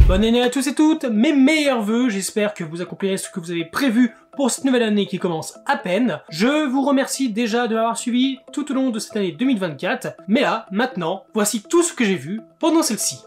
Bonne année à tous et toutes, mes meilleurs vœux, j'espère que vous accomplirez ce que vous avez prévu pour cette nouvelle année qui commence à peine. Je vous remercie déjà de m'avoir suivi tout au long de cette année 2024, mais là, maintenant, voici tout ce que j'ai vu pendant celle-ci.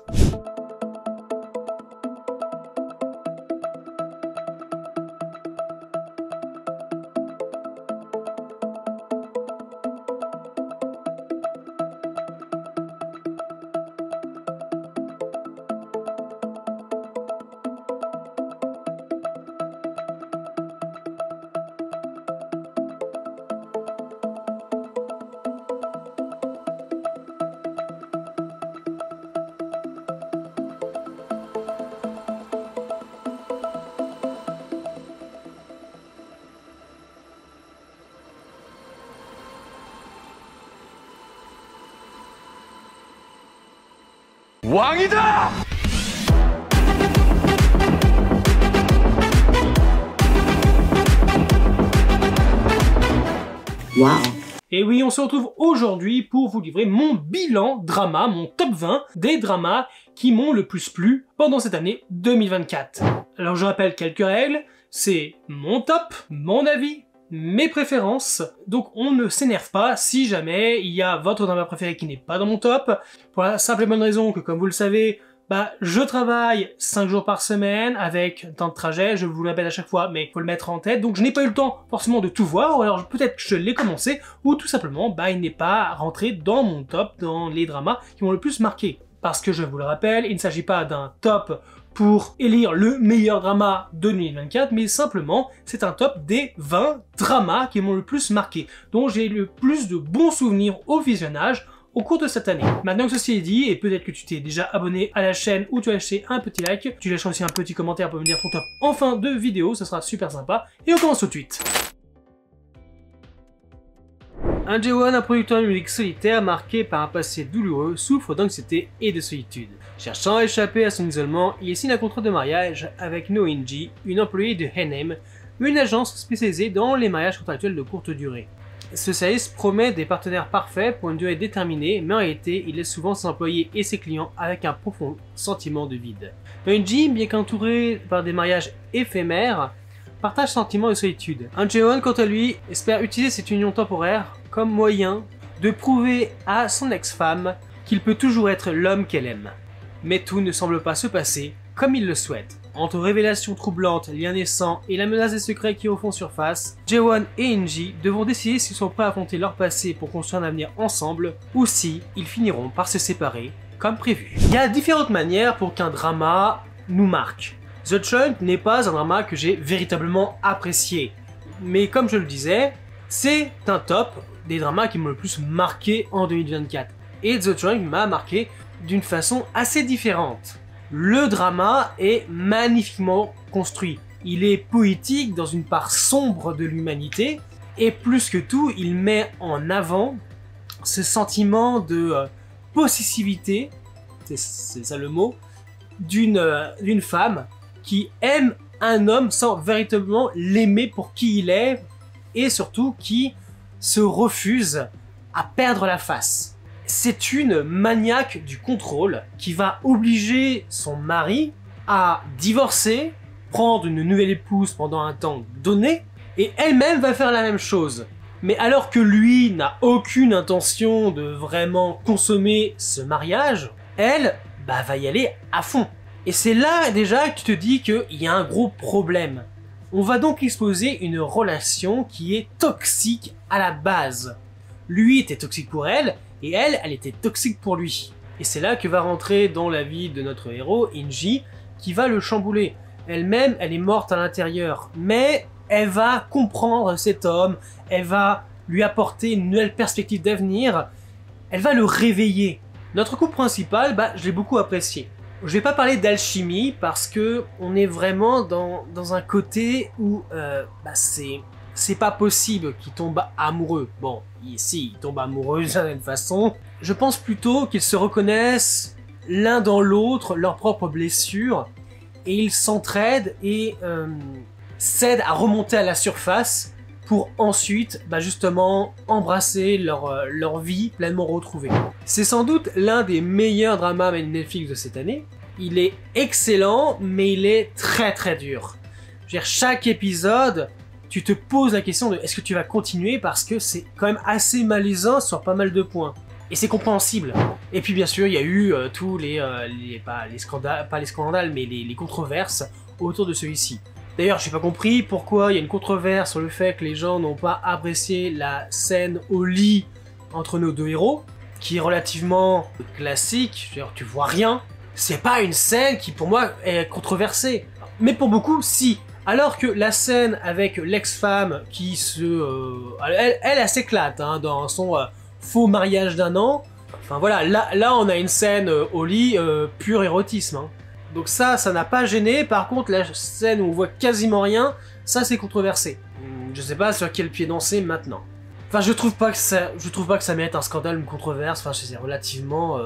왕이다! Wow. Et oui, on se retrouve aujourd'hui pour vous livrer mon bilan drama, mon top 20 des dramas qui m'ont le plus plu pendant cette année 2024. Alors je rappelle quelques règles, c'est mon top, mon avis, mes préférences, donc on ne s'énerve pas si jamais il y a votre drama préféré qui n'est pas dans mon top, pour la simple et bonne raison que comme vous le savez, je travaille 5 jours par semaine avec un temps de trajet, je vous le répète à chaque fois, mais faut le mettre en tête, donc je n'ai pas eu le temps forcément de tout voir, ou alors peut-être que je l'ai commencé, ou tout simplement, il n'est pas rentré dans mon top, dans les dramas qui m'ont le plus marqué. Parce que je vous le rappelle, il ne s'agit pas d'un top pour élire le meilleur drama de 2024, mais simplement, c'est un top des 20 dramas qui m'ont le plus marqué, dont j'ai le plus de bons souvenirs au visionnage au cours de cette année. Maintenant que ceci est dit, et peut-être que tu t'es déjà abonné à la chaîne ou tu as lâché un petit like, tu lâches aussi un petit commentaire pour me dire ton top en fin de vidéo, ça sera super sympa, et on commence tout de suite. Un Jaewon, un producteur de musique solitaire marqué par un passé douloureux, souffre d'anxiété et de solitude. Cherchant à échapper à son isolement, il signe un contrat de mariage avec No In-ji, une employée de H&M, une agence spécialisée dans les mariages contractuels de courte durée. Ce service promet des partenaires parfaits pour une durée déterminée, mais en réalité, il laisse souvent ses employés et ses clients avec un profond sentiment de vide. No In-ji, bien qu'entouré par des mariages éphémères, partage sentiment de solitude. Un Jaewon, quant à lui, espère utiliser cette union temporaire comme moyen de prouver à son ex-femme qu'il peut toujours être l'homme qu'elle aime. Mais tout ne semble pas se passer comme il le souhaite. Entre révélations troublantes, liens naissants et la menace des secrets qui refont surface, Jaewon et In-ji devront décider s'ils sont prêts à affronter leur passé pour construire un avenir ensemble, ou si ils finiront par se séparer, comme prévu. Il y a différentes manières pour qu'un drama nous marque. The Trunk n'est pas un drama que j'ai véritablement apprécié, mais comme je le disais, c'est un top des dramas qui m'ont le plus marqué en 2024. Et The Trunk m'a marqué d'une façon assez différente. Le drama est magnifiquement construit. Il est poétique dans une part sombre de l'humanité, et plus que tout, il met en avant ce sentiment de possessivité, c'est ça le mot, d'une femme qui aime un homme sans véritablement l'aimer pour qui il est, et surtout qui se refuse à perdre la face. C'est une maniaque du contrôle qui va obliger son mari à divorcer, prendre une nouvelle épouse pendant un temps donné, et elle-même va faire la même chose. Mais alors que lui n'a aucune intention de vraiment consommer ce mariage, elle va y aller à fond. Et c'est là déjà que tu te dis qu'il y a un gros problème. On va donc exposer une relation qui est toxique à la base. Lui était toxique pour elle, et elle était toxique pour lui. Et c'est là que va rentrer dans la vie de notre héros, In-ji, qui va le chambouler. Elle-même, elle est morte à l'intérieur, mais elle va comprendre cet homme, elle va lui apporter une nouvelle perspective d'avenir, elle va le réveiller. Notre couple principal, je l'ai beaucoup apprécié. Je vais pas parler d'alchimie parce que on est vraiment dans un côté où c'est pas possible qu'ils tombent amoureux. Bon, ici, ils tombent amoureux d'une certaine façon. Je pense plutôt qu'ils se reconnaissent l'un dans l'autre, leurs propres blessures, et ils s'entraident et s'aident à remonter à la surface pour ensuite justement embrasser leur vie pleinement retrouvée. C'est sans doute l'un des meilleurs dramas Netflix de cette année, il est excellent, mais il est très très dur. Je veux dire, chaque épisode, tu te poses la question de est-ce que tu vas continuer parce que c'est quand même assez malaisant sur pas mal de points. Et c'est compréhensible. Et puis bien sûr, il y a eu tous pas les scandales, mais les controverses autour de celui-ci. D'ailleurs, j'ai pas compris pourquoi il y a une controverse sur le fait que les gens n'ont pas apprécié la scène au lit entre nos deux héros, qui est relativement classique, je veux dire, tu vois rien. C'est pas une scène qui pour moi est controversée. Mais pour beaucoup, si. Alors que la scène avec l'ex-femme qui elle s'éclate hein, dans son faux mariage d'1 an. Enfin voilà, là on a une scène au lit pur érotisme. Hein. Donc ça n'a pas gêné. Par contre, la scène où on voit quasiment rien, ça c'est controversé. Je sais pas sur quel pied danser maintenant. Enfin, je trouve pas que ça mérite un scandale, une controverse. Enfin, c'est relativement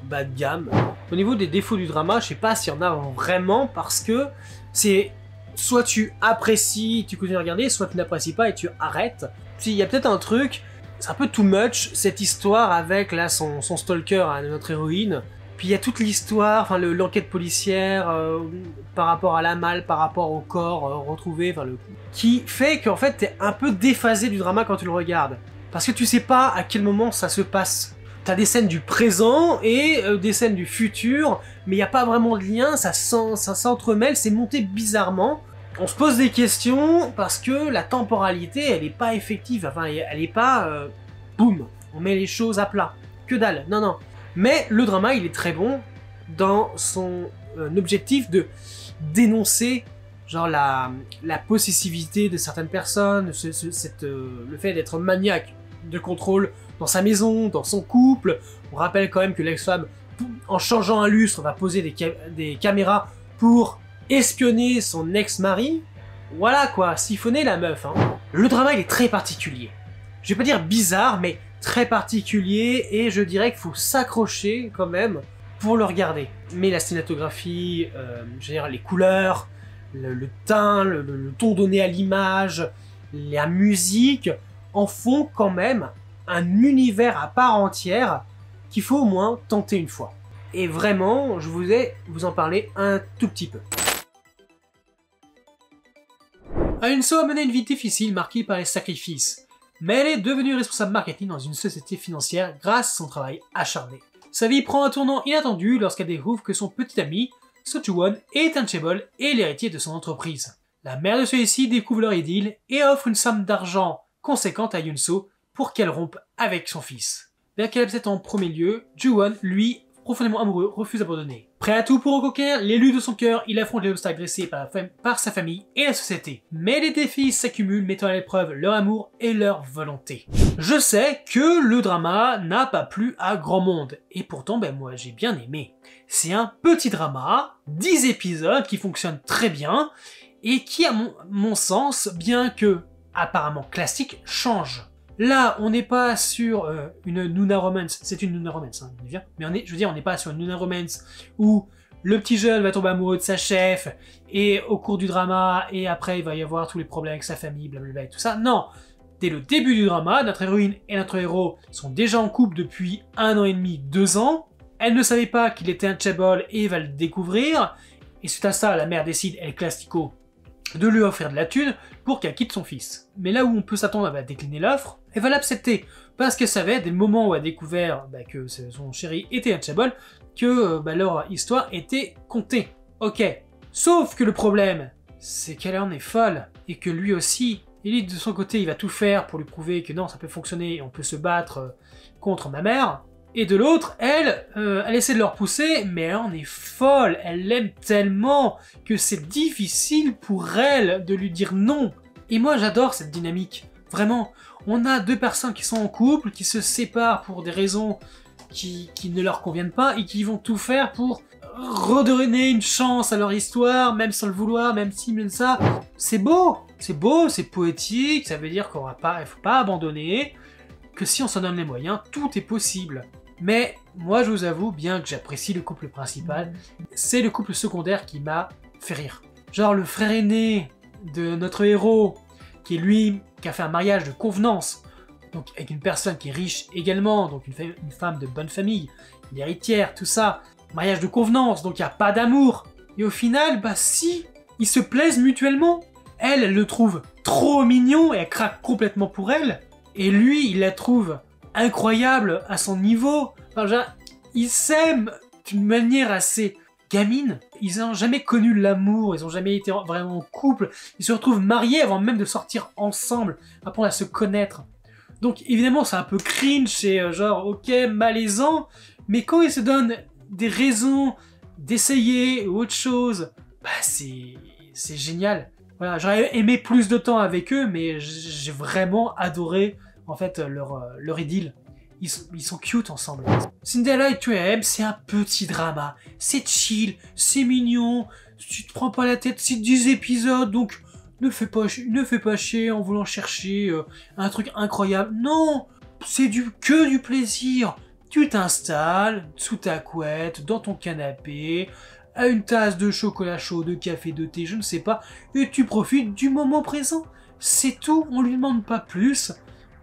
bas de gamme. Au niveau des défauts du drama, je sais pas s'il y en a vraiment parce que c'est soit tu apprécies, tu continues à regarder, soit tu n'apprécies pas et tu arrêtes. Puis il y a peut-être un truc, c'est un peu too much cette histoire avec là son stalker, hein, notre héroïne. Puis il y a toute l'histoire, enfin l'enquête policière par rapport à la malle, par rapport au corps retrouvé, enfin qui fait qu'en fait t'es un peu déphasé du drama quand tu le regardes. Parce que tu sais pas à quel moment ça se passe. T'as des scènes du présent et des scènes du futur, mais il n'y a pas vraiment de lien, ça s'entremêle, c'est monté bizarrement. On se pose des questions parce que la temporalité elle est pas effective, enfin elle est pas boum, on met les choses à plat. Que dalle, non non. Mais le drama, il est très bon dans son objectif de dénoncer genre la possessivité de certaines personnes, le fait d'être maniaque de contrôle dans sa maison, dans son couple. On rappelle quand même que l'ex-femme, en changeant un lustre, va poser des caméras pour espionner son ex-mari. Voilà quoi, siphonner la meuf. Hein. Le drama, il est très particulier. Je vais pas dire bizarre, mais très particulier, et je dirais qu'il faut s'accrocher quand même pour le regarder. Mais la cinématographie, je veux dire les couleurs, le teint, le ton donné à l'image, la musique, en font quand même un univers à part entière qu'il faut au moins tenter une fois. Et vraiment, je voulais vous en parler un tout petit peu. Ayunso a mené une vie difficile marquée par les sacrifices. Mais elle est devenue responsable marketing dans une société financière grâce à son travail acharné. Sa vie prend un tournant inattendu lorsqu'elle découvre que son petit ami, Sojuwon, est untouchable et l'héritier de son entreprise. La mère de celui-ci découvre leur idylle et offre une somme d'argent conséquente à Yunso pour qu'elle rompe avec son fils. Bien qu'elle accepte en premier lieu, Juwon, lui, profondément amoureux, refuse d'abandonner. Prêt à tout pour reconquérir l'élu de son cœur, il affronte les obstacles dressés par sa famille et la société. Mais les défis s'accumulent, mettant à l'épreuve leur amour et leur volonté. Je sais que le drama n'a pas plu à grand monde, et pourtant moi j'ai bien aimé. C'est un petit drama, 10 épisodes qui fonctionnent très bien, et qui à mon sens, bien que apparemment classique, change. Là, on n'est pas sur une Nuna Romance, c'est une Nuna Romance, hein, bien, mais on n'est pas sur une Nuna Romance où le petit jeune va tomber amoureux de sa chef, et au cours du drama, et après il va y avoir tous les problèmes avec sa famille, blablabla et tout ça. Non! Dès le début du drama, notre héroïne et notre héros sont déjà en couple depuis 1 an et demi, 2 ans. Elle ne savait pas qu'il était untouchable et va le découvrir, et suite à ça, la mère décide, elle classico, de lui offrir de la thune pour qu'elle quitte son fils. Mais là où on peut s'attendre à décliner l'offre, elle va l'accepter, parce qu'elle savait, dès le moment où elle a découvert que son chéri était untouchable, que leur histoire était comptée. Ok. Sauf que le problème, c'est qu'elle en est folle, et que lui aussi, Elite de son côté, il va tout faire pour lui prouver que non, ça peut fonctionner, on peut se battre contre ma mère. Et de l'autre, elle essaie de le repousser, mais elle en est folle, elle l'aime tellement que c'est difficile pour elle de lui dire non. Et moi j'adore cette dynamique, vraiment. On a 2 personnes qui sont en couple, qui se séparent pour des raisons qui ne leur conviennent pas, et qui vont tout faire pour redonner une chance à leur histoire, même sans le vouloir, même si, même ça. C'est beau, c'est poétique, ça veut dire qu'il ne faut pas abandonner, que si on s'en donne les moyens, tout est possible. Mais moi je vous avoue, bien que j'apprécie le couple principal, c'est le couple secondaire qui m'a fait rire. Genre le frère aîné de notre héros, qui a fait un mariage de convenance, donc avec une personne qui est riche également, donc une femme de bonne famille, une héritière, tout ça. mariage de convenance, donc il n'y a pas d'amour. Et au final, bah si, ils se plaisent mutuellement. Elle le trouve trop mignon et elle craque complètement pour elle. Et lui, il la trouve incroyable à son niveau. Enfin, genre, ils s'aiment d'une manière assez gamine. Ils n'ont jamais connu l'amour, ils n'ont jamais été vraiment en couple. Ils se retrouvent mariés avant même de sortir ensemble, apprendre à se connaître. Donc évidemment, c'est un peu cringe, c'est genre, ok, malaisant. Mais quand ils se donnent des raisons d'essayer ou autre chose, bah c'est génial. Voilà, j'aurais aimé plus de temps avec eux, mais j'ai vraiment adoré en fait leur idylle. Ils sont cute ensemble. Cinderella et 2AM, c'est un petit drama. C'est chill, c'est mignon, tu te prends pas la tête, c'est 10 épisodes, donc ne fais pas chier en voulant chercher un truc incroyable. Non, c'est que du plaisir. Tu t'installes sous ta couette, dans ton canapé, à une tasse de chocolat chaud, de café, de thé, je ne sais pas, et tu profites du moment présent. C'est tout, on lui demande pas plus.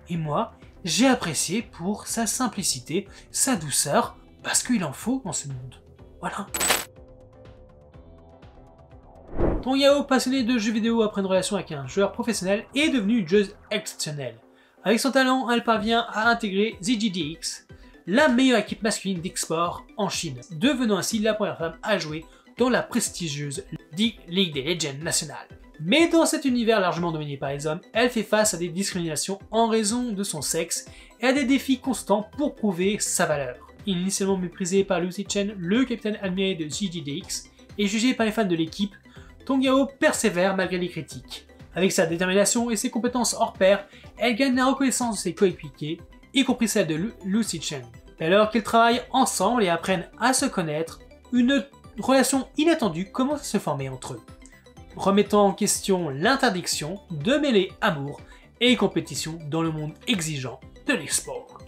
Et moi, j'ai apprécié pour sa simplicité, sa douceur, parce qu'il en faut dans ce monde. Voilà. Ton Yao, passionné de jeux vidéo après une relation avec un joueur professionnel, est devenue une joueuse exceptionnelle. Avec son talent, elle parvient à intégrer ZGDX, la meilleure équipe masculine d'e-sport en Chine, devenant ainsi la première femme à jouer dans la prestigieuse League des Legends nationale. Mais dans cet univers largement dominé par les hommes, elle fait face à des discriminations en raison de son sexe et à des défis constants pour prouver sa valeur. Initialement méprisé par Lucy Chen, le capitaine admiré de ZGDX, et jugé par les fans de l'équipe, Tong Yao persévère malgré les critiques. Avec sa détermination et ses compétences hors pair, elle gagne la reconnaissance de ses coéquipiers, y compris celle de Lucy Chen. Et alors qu'ils travaillent ensemble et apprennent à se connaître, une relation inattendue commence à se former entre eux, remettant en question l'interdiction de mêler amour et compétition dans le monde exigeant de l'e-sport.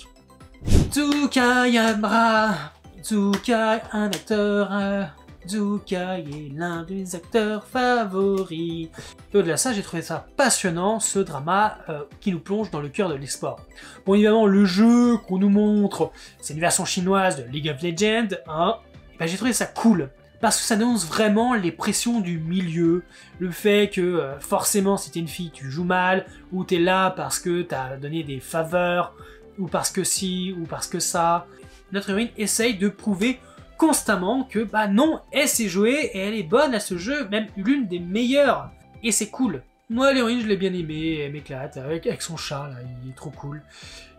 Tsukai Yamra, Tsukai un acteur, Tsukai est l'un de mes acteurs favoris. Et au-delà de ça, j'ai trouvé ça passionnant, ce drama qui nous plonge dans le cœur de l'e-sport. Bon, évidemment, le jeu qu'on nous montre, c'est une version chinoise de League of Legends, hein. Et ben, j'ai trouvé ça cool. Parce que ça dénonce vraiment les pressions du milieu, le fait que forcément si t'es une fille tu joues mal, ou t'es là parce que t'as donné des faveurs, ou parce que si, ou parce que ça. Notre héroïne essaye de prouver constamment que bah non, elle sait jouer et elle est bonne à ce jeu, même l'une des meilleures. Et c'est cool. Moi l'héroïne je l'ai bien aimée, elle m'éclate, avec son chat là, il est trop cool.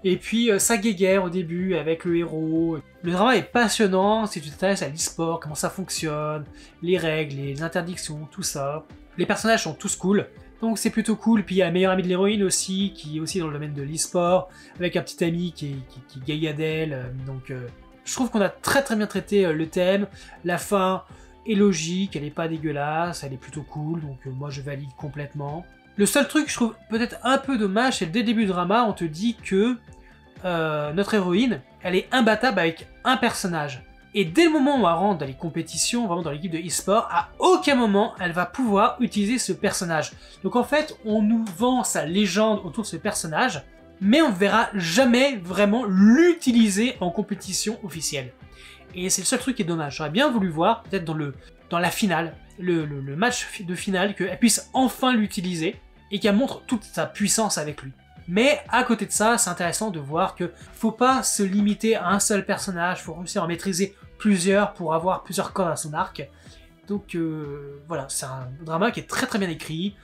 Et puis sa guéguerre au début avec le héros. Le drama est passionnant si tu t'intéresses à l'e-sport, comment ça fonctionne, les règles, les interdictions, tout ça. Les personnages sont tous cool, donc c'est plutôt cool. Puis il y a le meilleur ami de l'héroïne aussi, qui est aussi dans le domaine de l'e-sport, avec un petit ami qui est gaga d'elle. Donc je trouve qu'on a très bien traité le thème. La fin est logique, elle est pas dégueulasse, elle est plutôt cool, donc moi je valide complètement. Le seul truc que je trouve peut-être un peu dommage, c'est le dès le début du drama, on te dit que notre héroïne, elle est imbattable avec un personnage. Et dès le moment où elle rentre dans les compétitions, vraiment dans l'équipe de e-sport, à aucun moment elle va pouvoir utiliser ce personnage. Donc en fait, on nous vend sa légende autour de ce personnage, mais on ne verra jamais vraiment l'utiliser en compétition officielle. Et c'est le seul truc qui est dommage. J'aurais bien voulu voir, peut-être dans la finale, le match de finale, qu'elle puisse enfin l'utiliser et qu'elle montre toute sa puissance avec lui. Mais à côté de ça, c'est intéressant de voir que faut pas se limiter à un seul personnage, faut réussir à en maîtriser plusieurs pour avoir plusieurs cordes à son arc. Donc voilà, c'est un drama qui est très bien écrit,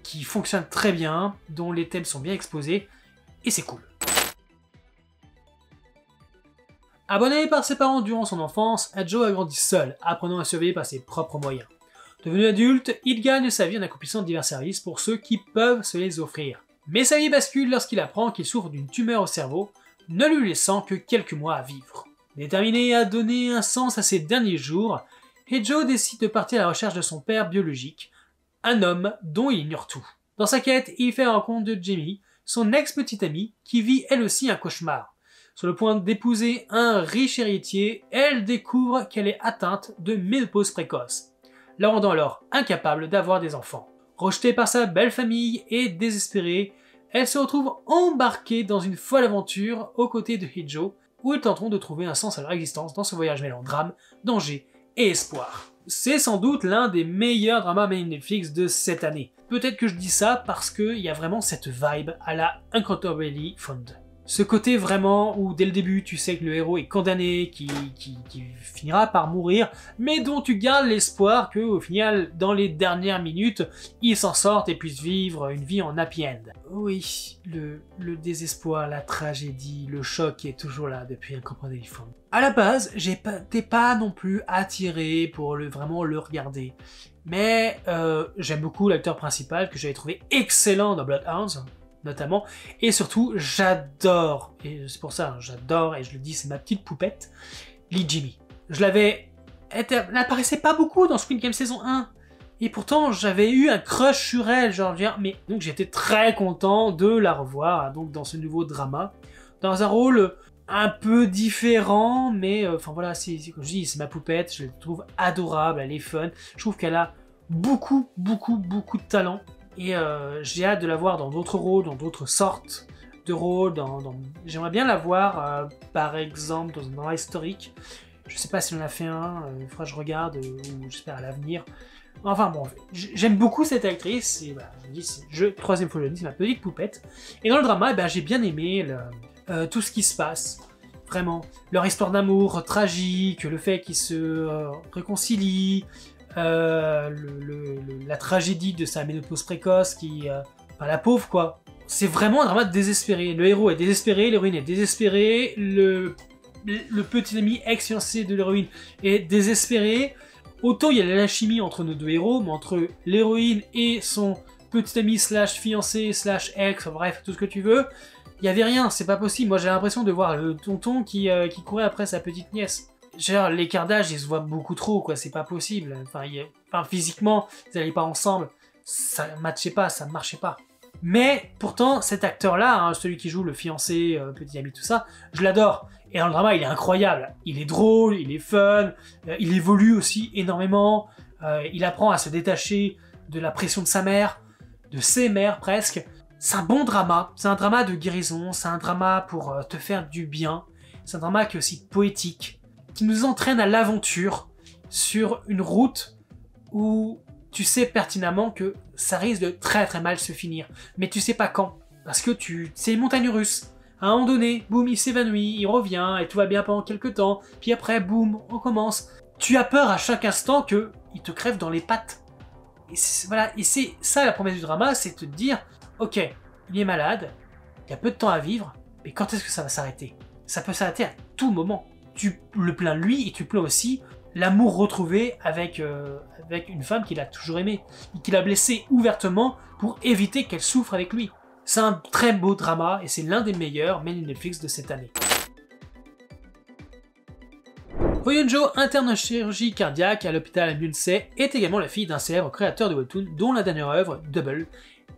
qui fonctionne très bien, dont les thèmes sont bien exposés, et c'est cool. Abandonné par ses parents durant son enfance, Adjo a grandi seul, apprenant à surveiller par ses propres moyens. Devenu adulte, il gagne sa vie en accomplissant divers services pour ceux qui peuvent se les offrir. Mais sa vie bascule lorsqu'il apprend qu'il souffre d'une tumeur au cerveau, ne lui laissant que quelques mois à vivre. Déterminé à donner un sens à ses derniers jours, Heijo décide de partir à la recherche de son père biologique, un homme dont il ignore tout. Dans sa quête, il fait la rencontre de Jamie, son ex-petite amie, qui vit elle aussi un cauchemar. Sur le point d'épouser un riche héritier, elle découvre qu'elle est atteinte de ménopause précoce, la rendant alors incapable d'avoir des enfants. Rejetée par sa belle famille et désespérée, elle se retrouve embarquée dans une folle aventure aux côtés de Heijo, où ils tenteront de trouver un sens à leur existence dans ce voyage mêlant drame, danger et espoir. C'est sans doute l'un des meilleurs dramas made in Netflix de cette année. Peut-être que je dis ça parce qu'il y a vraiment cette vibe à la Uncontrollably Fond. Ce côté vraiment où dès le début tu sais que le héros est condamné, qui finira par mourir, mais dont tu gardes l'espoir que au final, dans les dernières minutes, il s'en sorte et puisse vivre une vie en happy end. Oui, le désespoir, la tragédie, le choc est toujours là depuis Uncontrollably Fond. À la base, j'étais pas non plus attiré pour vraiment le regarder, mais j'aime beaucoup l'acteur principal que j'avais trouvé excellent dans Bloodhounds, notamment, et surtout j'adore, et c'est pour ça, j'adore, et je le dis, c'est ma petite poupette, Lee Jimmy. Elle apparaissait pas beaucoup dans Squid Game saison 1, et pourtant j'avais eu un crush sur elle, genre, mais donc j'étais très content de la revoir, donc dans ce nouveau drama, dans un rôle un peu différent, mais enfin voilà, comme je dis, c'est ma poupette, je la trouve adorable, elle est fun, je trouve qu'elle a beaucoup de talent, et j'ai hâte de la voir dans d'autres rôles, dans d'autres sortes de rôles, j'aimerais bien la voir par exemple dans un drama historique, je sais pas si on en a fait un, il faudra que je regarde, ou j'espère à l'avenir. Enfin bon, j'aime beaucoup cette actrice, et voilà, troisième fois je le dis, c'est ma petite poupette, et dans le drama, j'ai bien aimé tout ce qui se passe, vraiment, leur histoire d'amour tragique, le fait qu'ils se réconcilient, la tragédie de sa ménopause précoce la pauvre quoi. C'est vraiment un drama désespéré. Le héros est désespéré, l'héroïne est désespérée, le petit ami ex-fiancé de l'héroïne est désespéré. Autant il y a l'alchimie entre nos deux héros, mais entre l'héroïne et son petit ami slash fiancé slash ex, bref, tout ce que tu veux, il y avait rien, c'est pas possible. Moi j'ai l'impression de voir le tonton qui courait après sa petite nièce. Genre, l'écart d'âge, ils se voient beaucoup trop, quoi, c'est pas possible. Enfin, physiquement, ils n'allaient pas ensemble, ça matchait pas, ça ne marchait pas. Mais, pourtant, cet acteur-là, hein, celui qui joue le fiancé, petit ami, tout ça, je l'adore. Et dans le drama, il est incroyable. Il est drôle, il est fun, il évolue aussi énormément, il apprend à se détacher de la pression de sa mère, de ses mères presque. C'est un bon drama, c'est un drama de guérison, c'est un drama pour te faire du bien, c'est un drama qui est aussi poétique, qui nous entraîne à l'aventure sur une route où tu sais pertinemment que ça risque de très mal se finir, mais tu sais pas quand, parce que c'est une montagne russe. À un moment donné, boum, il s'évanouit, il revient, et tout va bien pendant quelques temps, puis après, boum, on commence. Tu as peur à chaque instant que il te crève dans les pattes. Et c'est ça la promesse du drama, c'est de te dire, ok, il est malade, il y a peu de temps à vivre, mais quand est-ce que ça va s'arrêter? Ça peut s'arrêter à tout moment. Tu le plains lui et tu plains aussi l'amour retrouvé avec une femme qu'il a toujours aimée et qu'il a blessée ouvertement pour éviter qu'elle souffre avec lui. C'est un très beau drama et c'est l'un des meilleurs made in Netflix de cette année. Hoyeon-jo, interne en chirurgie cardiaque à l'hôpital Munsei, est également la fille d'un célèbre créateur de webtoon dont la dernière œuvre, Double,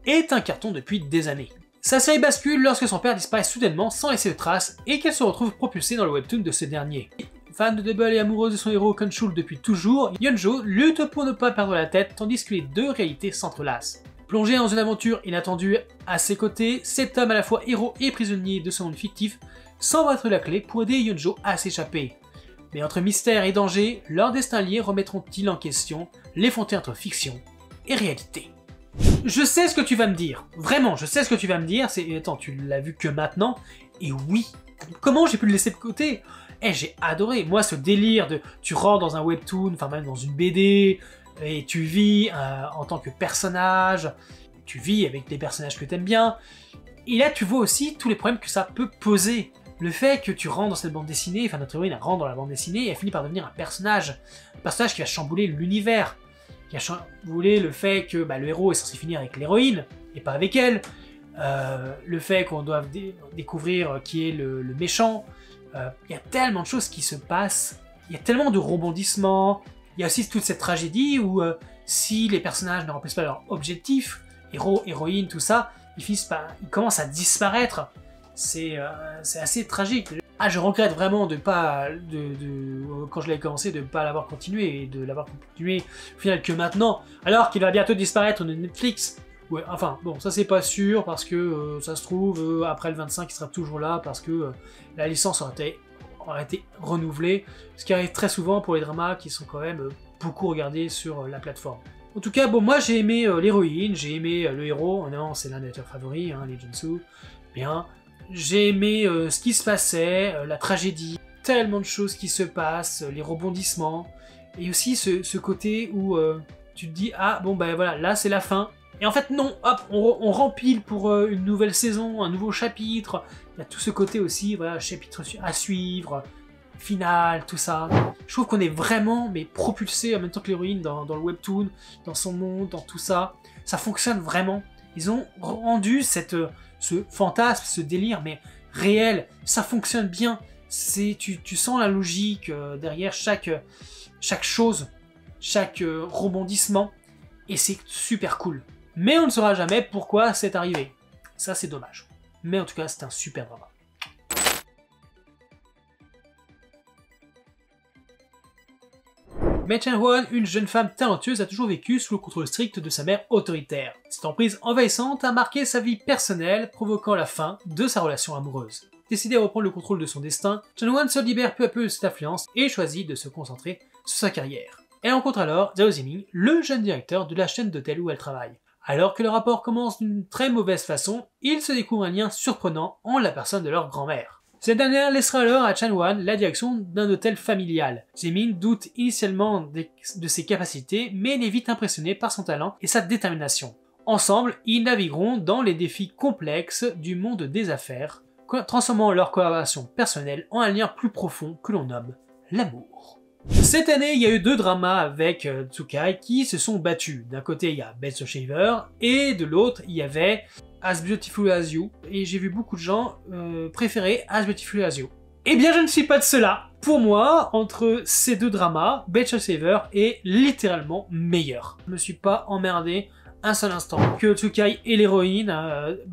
est un carton depuis des années. Sa série bascule lorsque son père disparaît soudainement sans laisser de traces et qu'elle se retrouve propulsée dans le webtoon de ce dernier. Fan de Double et amoureuse de son héros Kunchul depuis toujours, Yeonjo lutte pour ne pas perdre la tête tandis que les deux réalités s'entrelacent. Plongé dans une aventure inattendue à ses côtés, cet homme à la fois héros et prisonnier de son monde fictif semble être la clé pour aider Yeonjo à s'échapper. Mais entre mystère et danger, leurs destins liés remettront-ils en question les frontières entre fiction et réalité? Je sais ce que tu vas me dire, vraiment, je sais ce que tu vas me dire, attends, tu l'as vu que maintenant, et oui, comment j'ai pu le laisser de côté? J'ai adoré, moi ce délire de, tu rentres dans un webtoon, enfin même dans une BD, et tu vis en tant que personnage, tu vis avec des personnages que t'aimes bien, et là tu vois aussi tous les problèmes que ça peut poser. Le fait que tu rentres dans cette bande dessinée, enfin notre héroïne rentre dans la bande dessinée, et elle finit par devenir un personnage qui va chambouler l'univers, qui a chamboulé le fait que le héros est censé finir avec l'héroïne, et pas avec elle, le fait qu'on doive découvrir qui est le méchant, il y a tellement de choses qui se passent, il y a tellement de rebondissements, il y a aussi toute cette tragédie où si les personnages ne remplissent pas leur objectif, héros, héroïne, tout ça, ils commencent à disparaître, c'est assez tragique. Ah, je regrette vraiment de pas, quand je l'avais commencé, de ne pas l'avoir continué, et de l'avoir continué au final que maintenant, alors qu'il va bientôt disparaître de Netflix. Ouais, enfin, bon, ça c'est pas sûr, parce que ça se trouve, après le 25, il sera toujours là, parce que la licence aura été aura été renouvelé, ce qui arrive très souvent pour les dramas qui sont quand même beaucoup regardés sur la plateforme. En tout cas, bon, moi j'ai aimé l'héroïne, j'ai aimé le héros, non, c'est l'un des acteurs favoris, hein, Lee Jun-soo, bien. J'ai aimé ce qui se passait, la tragédie, tellement de choses qui se passent, les rebondissements, et aussi ce côté où tu te dis, ah bon ben voilà, là c'est la fin. Et en fait non, hop, on rempile pour une nouvelle saison, un nouveau chapitre. Il y a tout ce côté aussi, voilà, chapitre à suivre, final, tout ça. Je trouve qu'on est vraiment mais propulsé en même temps que l'héroïne dans le webtoon, dans son monde, dans tout ça. Ça fonctionne vraiment. Ils ont rendu ce fantasme, ce délire, mais réel. Ça fonctionne bien. Tu sens la logique derrière chaque chose, chaque rebondissement, et c'est super cool. Mais on ne saura jamais pourquoi c'est arrivé. Ça, c'est dommage. Mais en tout cas, c'est un super drama. Mei Chan-won, une jeune femme talentueuse, a toujours vécu sous le contrôle strict de sa mère autoritaire. Cette emprise envahissante a marqué sa vie personnelle, provoquant la fin de sa relation amoureuse. Décidé à reprendre le contrôle de son destin, Chan-won se libère peu à peu de cette influence et choisit de se concentrer sur sa carrière. Elle rencontre alors Zhao Ziming, le jeune directeur de la chaîne d'hôtel où elle travaille. Alors que le rapport commence d'une très mauvaise façon, ils se découvrent un lien surprenant en la personne de leur grand-mère. Cette dernière laissera alors à Chan-won la direction d'un hôtel familial. Ziming doute initialement de ses capacités, mais il est vite impressionné par son talent et sa détermination. Ensemble, ils navigueront dans les défis complexes du monde des affaires, transformant leur collaboration personnelle en un lien plus profond que l'on nomme l'amour. Cette année, il y a eu 2 dramas avec Tsukai qui se sont battus. D'un côté, il y a Best of Shaver, et de l'autre, il y avait As Beautiful As You. Et j'ai vu beaucoup de gens préférer As Beautiful As You. Eh bien, je ne suis pas de cela. Pour moi, entre ces 2 dramas, Best of Shaver est littéralement meilleur. Je me suis pas emmerdé un seul instant. Que Tsukai et l'héroïne,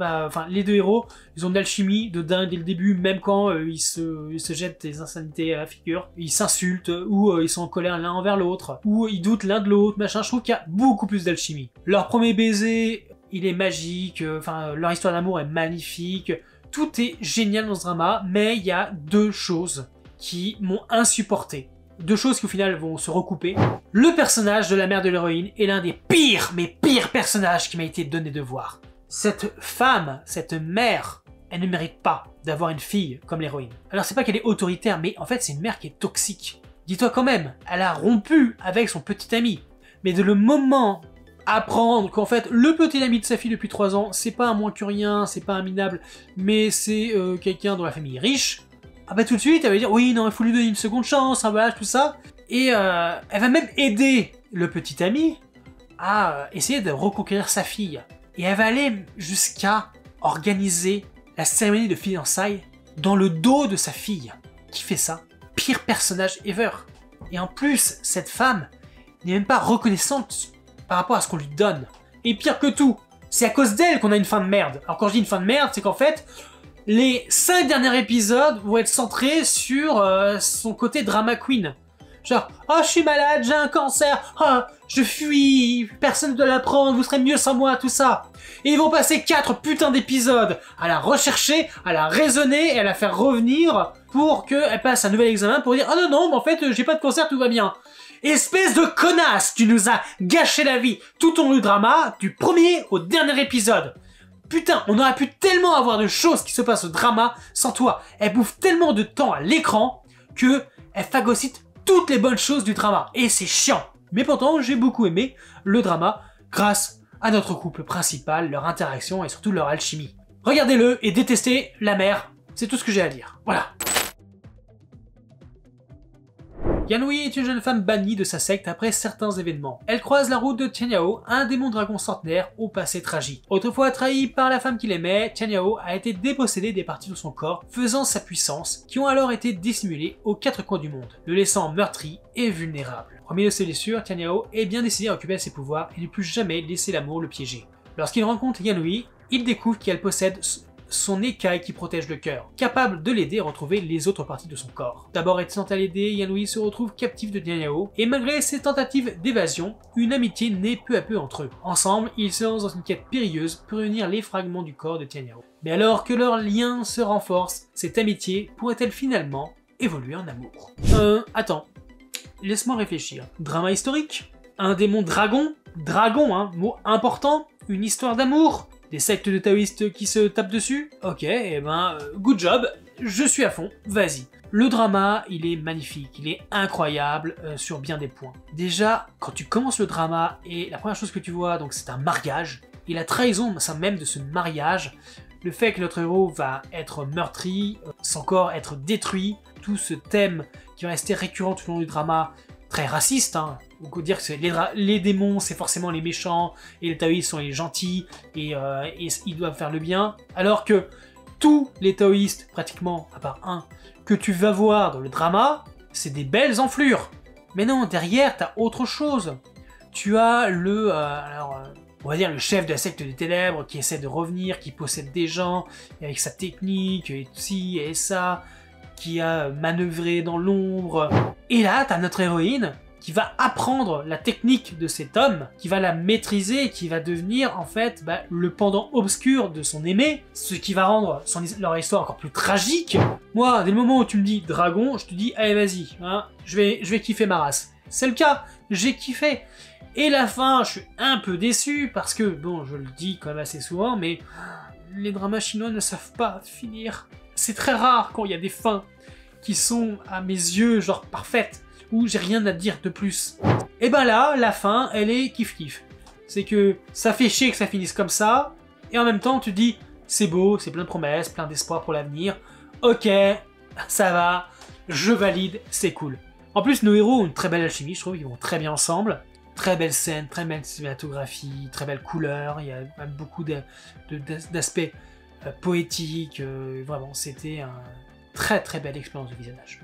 enfin les 2 héros, ils ont de l'alchimie de dingue dès le début, même quand ils se jettent des insanités à la figure, ils s'insultent, ou ils sont en colère l'un envers l'autre, ou ils doutent l'un de l'autre, machin. Je trouve qu'il y a beaucoup plus d'alchimie. Leur premier baiser, il est magique, leur histoire d'amour est magnifique, tout est génial dans ce drama, mais il y a 2 choses qui m'ont insupporté. 2 choses qui au final vont se recouper. Le personnage de la mère de l'héroïne est l'un des pires, mais pires personnages qui m'a été donné de voir. Cette femme, cette mère, elle ne mérite pas d'avoir une fille comme l'héroïne. Alors c'est pas qu'elle est autoritaire, mais en fait c'est une mère qui est toxique. Dis-toi quand même, elle a rompu avec son petit ami. Mais de le moment apprendre qu'en fait le petit ami de sa fille depuis 3 ans, c'est pas un moins que rien, c'est pas un minable, mais c'est quelqu'un dont la famille est riche, ah bah tout de suite elle va dire oui non il faut lui donner une seconde chance, hein, voilà tout ça, et elle va même aider le petit ami à essayer de reconquérir sa fille, et elle va aller jusqu'à organiser la cérémonie de fiançailles dans le dos de sa fille. Qui fait ça? Pire personnage ever. Et en plus cette femme n'est même pas reconnaissante par rapport à ce qu'on lui donne. Et pire que tout, c'est à cause d'elle qu'on a une fin de merde. Alors quand je dis une fin de merde, c'est qu'en fait les 5 derniers épisodes vont être centrés sur son côté drama queen. Genre, oh je suis malade, j'ai un cancer, oh je fuis, personne ne doit l'apprendre, vous serez mieux sans moi, tout ça. Et ils vont passer 4 putains d'épisodes à la rechercher, à la raisonner et à la faire revenir pour qu'elle passe un nouvel examen pour dire oh non non, mais en fait j'ai pas de cancer, tout va bien. Espèce de connasse, tu nous as gâché la vie tout au long du drama, du premier au dernier épisode. Putain, on aurait pu tellement avoir de choses qui se passent au drama sans toi. Elle bouffe tellement de temps à l'écran que elle phagocyte toutes les bonnes choses du drama. Et c'est chiant. Mais pourtant, j'ai beaucoup aimé le drama grâce à notre couple principal, leur interaction et surtout leur alchimie. Regardez-le et détestez la mère. C'est tout ce que j'ai à dire. Voilà. Yanui est une jeune femme bannie de sa secte après certains événements. Elle croise la route de Tianyao, un démon dragon centenaire au passé tragique. Autrefois trahi par la femme qu'il aimait, Tianyao a été dépossédé des parties de son corps, faisant sa puissance, qui ont alors été dissimulées aux 4 coins du monde, le laissant meurtri et vulnérable. Remis de ses blessures, Tianyao est bien décidé à récupérer ses pouvoirs et ne plus jamais laisser l'amour le piéger. Lorsqu'il rencontre Yanui, il découvre qu'elle possède son écaille qui protège le cœur, capable de l'aider à retrouver les autres parties de son corps. D'abord étant à l'aider, Yanui se retrouve captif de Tianyao, et malgré ses tentatives d'évasion, une amitié naît peu à peu entre eux. Ensemble, ils se lancent dans une quête périlleuse pour réunir les fragments du corps de Tianyao. Mais alors que leur lien se renforce, cette amitié pourrait-elle finalement évoluer en amour. Attends, laisse-moi réfléchir. Drama historique? Un démon dragon? Dragon, hein, mot important? Une histoire d'amour? Des sectes de taoïstes qui se tapent dessus? Ok, et ben, good job, je suis à fond, vas-y. Le drama, il est magnifique, il est incroyable sur bien des points. Déjà, quand tu commences le drama, et la première chose que tu vois, donc c'est un mariage, et la trahison même de ce mariage, le fait que notre héros va être meurtri, son corps être détruit, tout ce thème qui va rester récurrent tout au long du drama, très raciste, hein. On peut dire que les démons c'est forcément les méchants, et les taoïstes sont les gentils, et ils doivent faire le bien, alors que tous les taoïstes, pratiquement, à part un, que tu vas voir dans le drama, c'est des belles enflures. Mais non, derrière, t'as autre chose. Tu as on va dire le chef de la secte des ténèbres qui essaie de revenir, qui possède des gens, avec sa technique, et ci et ça, qui a manœuvré dans l'ombre. Et là, t'as notre héroïne qui va apprendre la technique de cet homme, qui va la maîtriser, qui va devenir en fait le pendant obscur de son aimé, ce qui va rendre leur histoire encore plus tragique. Moi, dès le moment où tu me dis dragon, je te dis allez vas-y, hein, je vais kiffer ma race. C'est le cas, j'ai kiffé. Et la fin, je suis un peu déçu parce que, bon, je le dis quand même assez souvent, mais les dramas chinois ne savent pas finir. C'est très rare quand il y a des fins qui sont à mes yeux genre parfaites, où j'ai rien à dire de plus. Et ben là, la fin, elle est kiff-kiff. C'est que ça fait chier que ça finisse comme ça, et en même temps tu te dis, c'est beau, c'est plein de promesses, plein d'espoir pour l'avenir, ok, ça va, je valide, c'est cool. En plus, nos héros ont une très belle alchimie, je trouve, ils vont très bien ensemble. Très belle scène, très belle cinématographie, très belle couleur, il y a même beaucoup d'aspects poétiques, vraiment, c'était une très très belle expérience de visionnage.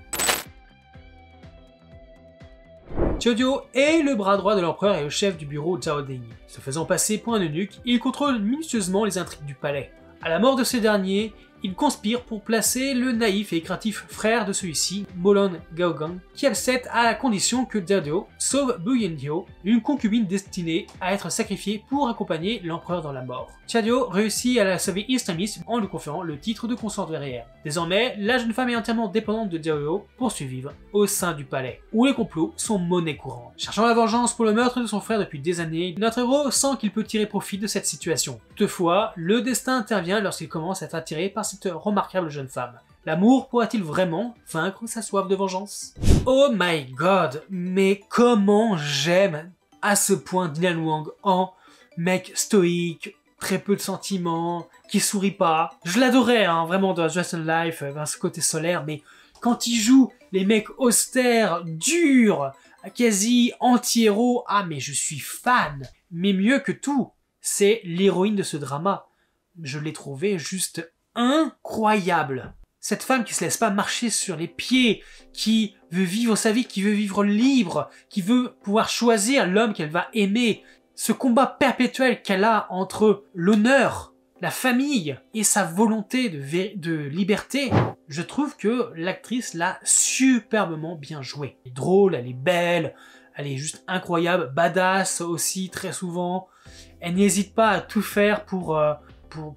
Xiaodio est le bras droit de l'empereur et le chef du bureau Zhao Ding. Se faisant passer pour un eunuque, il contrôle minutieusement les intrigues du palais. À la mort de ce dernier, il conspire pour placer le naïf et craintif frère de celui-ci, Molon Gaogang, qui accepte à la condition que Xiaodio sauve Bu Yandio, une concubine destinée à être sacrifiée pour accompagner l'empereur dans la mort. Xiaodio réussit à la sauver instantanément en lui conférant le titre de consort douairière. Désormais, la jeune femme est entièrement dépendante de Xiaodio pour survivre au sein du palais, où les complots sont monnaie courante. Cherchant la vengeance pour le meurtre de son frère depuis des années, notre héros sent qu'il peut tirer profit de cette situation. Toutefois, le destin intervient lorsqu'il commence à être attiré par cette remarquable jeune femme. L'amour pourra-t-il vraiment vaincre sa soif de vengeance? Oh my god, mais comment j'aime à ce point Dylan Wang en mec stoïque, très peu de sentiments, qui sourit pas. Je l'adorais, hein, vraiment, dans Just in Life, ce côté solaire, mais quand il joue les mecs austères, durs, quasi anti-héros, ah mais je suis fan. Mais mieux que tout, c'est l'héroïne de ce drama. Je l'ai trouvée juste incroyable. Cette femme qui se laisse pas marcher sur les pieds, qui veut vivre sa vie, qui veut vivre libre, qui veut pouvoir choisir l'homme qu'elle va aimer. Ce combat perpétuel qu'elle a entre l'honneur, la famille et sa volonté de liberté, je trouve que l'actrice l'a superbement bien joué. Elle est drôle, elle est belle, elle est juste incroyable, badass aussi très souvent. Elle n'hésite pas à tout faire pour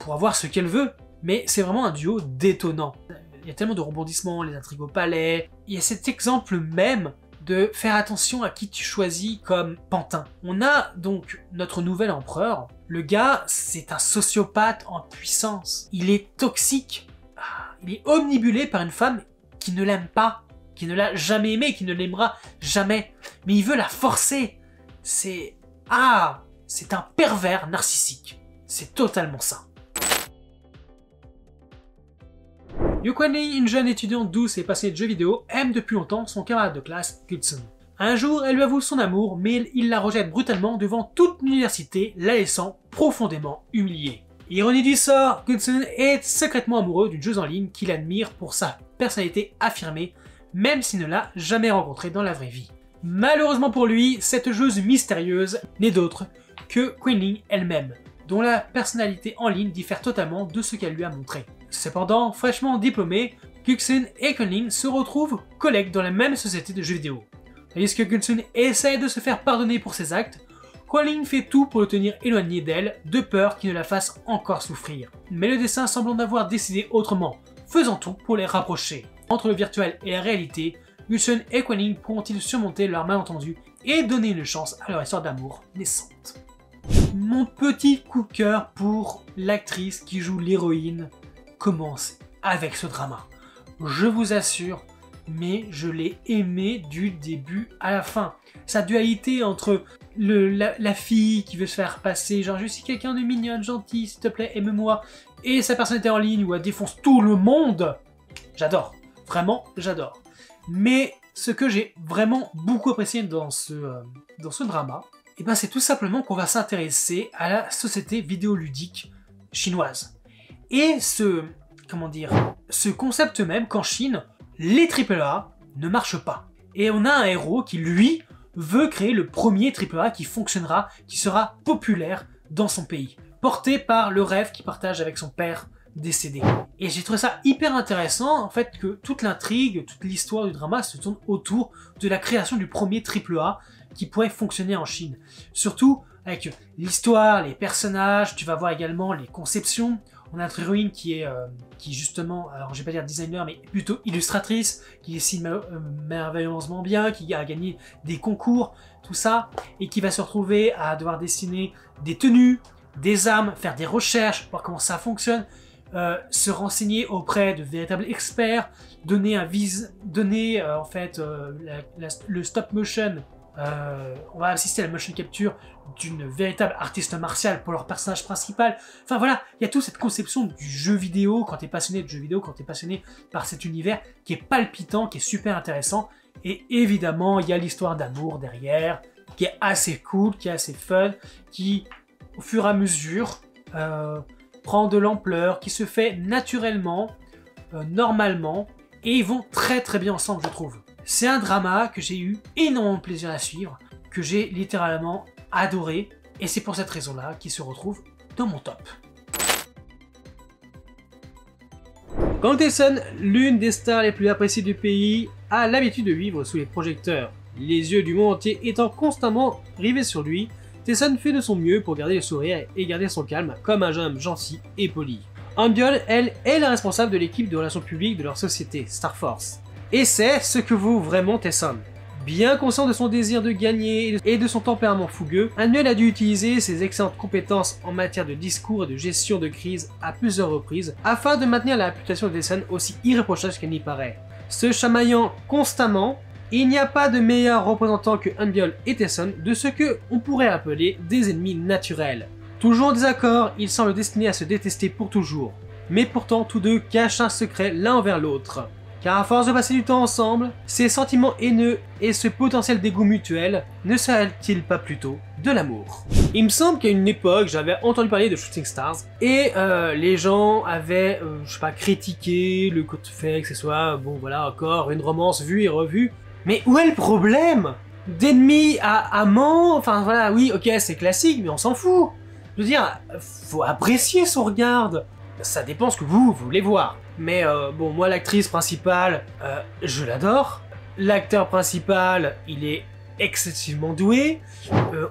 avoir ce qu'elle veut. Mais c'est vraiment un duo détonnant. Il y a tellement de rebondissements, les intrigues au palais. Il y a cet exemple même de faire attention à qui tu choisis comme pantin. On a donc notre nouvel empereur. Le gars, c'est un sociopathe en puissance. Il est toxique. Il est omnibulé par une femme qui ne l'aime pas, qui ne l'a jamais aimé, qui ne l'aimera jamais. Mais il veut la forcer. C'est un pervers narcissique. C'est totalement ça. Yu Quanling, une jeune étudiante douce et passionnée de jeux vidéo, aime depuis longtemps son camarade de classe, Gudsun. Un jour, elle lui avoue son amour, mais il la rejette brutalement devant toute l'université, la laissant profondément humiliée. Ironie du sort, Gudsun est secrètement amoureux d'une joueuse en ligne qu'il admire pour sa personnalité affirmée, même s'il ne l'a jamais rencontrée dans la vraie vie. Malheureusement pour lui, cette joueuse mystérieuse n'est d'autre que Quanling elle-même, dont la personnalité en ligne diffère totalement de ce qu'elle lui a montré. Cependant, fraîchement diplômés, Gudsun et Quanling se retrouvent collègues dans la même société de jeux vidéo. Tandis que Gudsun essaie de se faire pardonner pour ses actes, Quanling fait tout pour le tenir éloigné d'elle, de peur qu'il ne la fasse encore souffrir. Mais le destin semble en avoir décidé autrement, faisant tout pour les rapprocher. Entre le virtuel et la réalité, Ulsun et Quan Yin pourront-ils surmonter leurs malentendus et donner une chance à leur histoire d'amour naissante? Mon petit coup de cœur pour l'actrice qui joue l'héroïne commence avec ce drama. Je vous assure, mais je l'ai aimé du début à la fin. Sa dualité entre la fille qui veut se faire passer, genre je suis quelqu'un de mignonne, gentil, s'il te plaît, aime-moi, et sa personnalité en ligne où elle défonce tout le monde, j'adore, vraiment j'adore. Mais ce que j'ai vraiment beaucoup apprécié dans ce drama, et ben c'est tout simplement qu'on va s'intéresser à la société vidéoludique chinoise. Et ce concept même qu'en Chine, les AAA ne marchent pas. Et on a un héros qui, lui, veut créer le premier AAA qui fonctionnera, qui sera populaire dans son pays, porté par le rêve qu'il partage avec son père décédé. Et j'ai trouvé ça hyper intéressant, en fait, que toute l'intrigue, toute l'histoire du drama se tourne autour de la création du premier AAA qui pourrait fonctionner en Chine. Surtout avec l'histoire, les personnages, tu vas voir également les conceptions. On a notre héroïne qui est justement, alors je vais pas dire designer, mais plutôt illustratrice, qui dessine merveilleusement bien, qui a gagné des concours, tout ça, et qui va se retrouver à devoir dessiner des tenues, des armes, faire des recherches, voir comment ça fonctionne, se renseigner auprès de véritables experts, donner en fait le stop motion. On va assister à la motion capture d'une véritable artiste martiale pour leur personnage principal. Enfin voilà, il y a toute cette conception du jeu vidéo, quand tu es passionné de jeux vidéo, quand tu es passionné par cet univers qui est palpitant, qui est super intéressant. Et évidemment, il y a l'histoire d'amour derrière, qui est assez cool, qui est assez fun, qui, au fur et à mesure, prend de l'ampleur, qui se fait naturellement, normalement, et ils vont très très bien ensemble, je trouve. C'est un drama que j'ai eu énormément de plaisir à suivre, que j'ai littéralement adoré, et c'est pour cette raison-là qu'il se retrouve dans mon top. Quand Tae-sun, l'une des stars les plus appréciées du pays, a l'habitude de vivre sous les projecteurs, les yeux du monde entier étant constamment rivés sur lui, Tae-sun fait de son mieux pour garder le sourire et garder son calme comme un jeune homme gentil et poli. Hanbyul, elle, est la responsable de l'équipe de relations publiques de leur société, Star Force. Et c'est ce que vaut vraiment Tae-sun. Bien conscient de son désir de gagner et de son tempérament fougueux, Hanbyul a dû utiliser ses excellentes compétences en matière de discours et de gestion de crise à plusieurs reprises afin de maintenir la réputation de Tae-sun aussi irréprochable qu'elle n'y paraît. Se chamaillant constamment, il n'y a pas de meilleur représentant que Hanbyul et Tae-sun de ce que on pourrait appeler des ennemis naturels. Toujours en désaccord, ils semblent destinés à se détester pour toujours. Mais pourtant, tous deux cachent un secret l'un envers l'autre. Car à force de passer du temps ensemble, ces sentiments haineux et ce potentiel dégoût mutuel ne seraient-ils pas plutôt de l'amour? Il me semble qu'à une époque, j'avais entendu parler de Shooting Stars et les gens avaient, je sais pas, critiqué le fait que ce soit, bon voilà, encore une romance vue et revue. Mais où est le problème? D'ennemis à amants, enfin voilà, oui, ok, c'est classique, mais on s'en fout. Je veux dire, faut apprécier son regard. Ça dépend ce que vous voulez voir. Mais bon, moi, l'actrice principale, je l'adore. L'acteur principal, il est excessivement doué.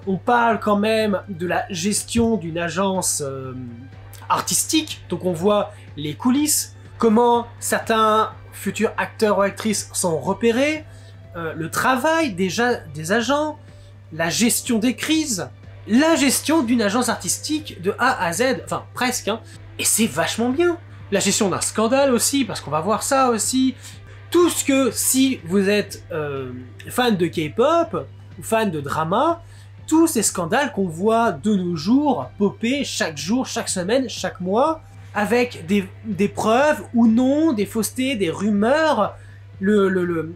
On parle quand même de la gestion d'une agence artistique. Donc on voit les coulisses, comment certains futurs acteurs ou actrices sont repérés, le travail des agents, la gestion des crises, la gestion d'une agence artistique de A à Z, enfin presque, hein. Et c'est vachement bien. La gestion d'un scandale aussi, parce qu'on va voir ça aussi. Tout ce que, si vous êtes fan de K-pop, ou fan de drama, tous ces scandales qu'on voit de nos jours popper chaque jour, chaque semaine, chaque mois, avec des preuves ou non, des faussetés, des rumeurs, le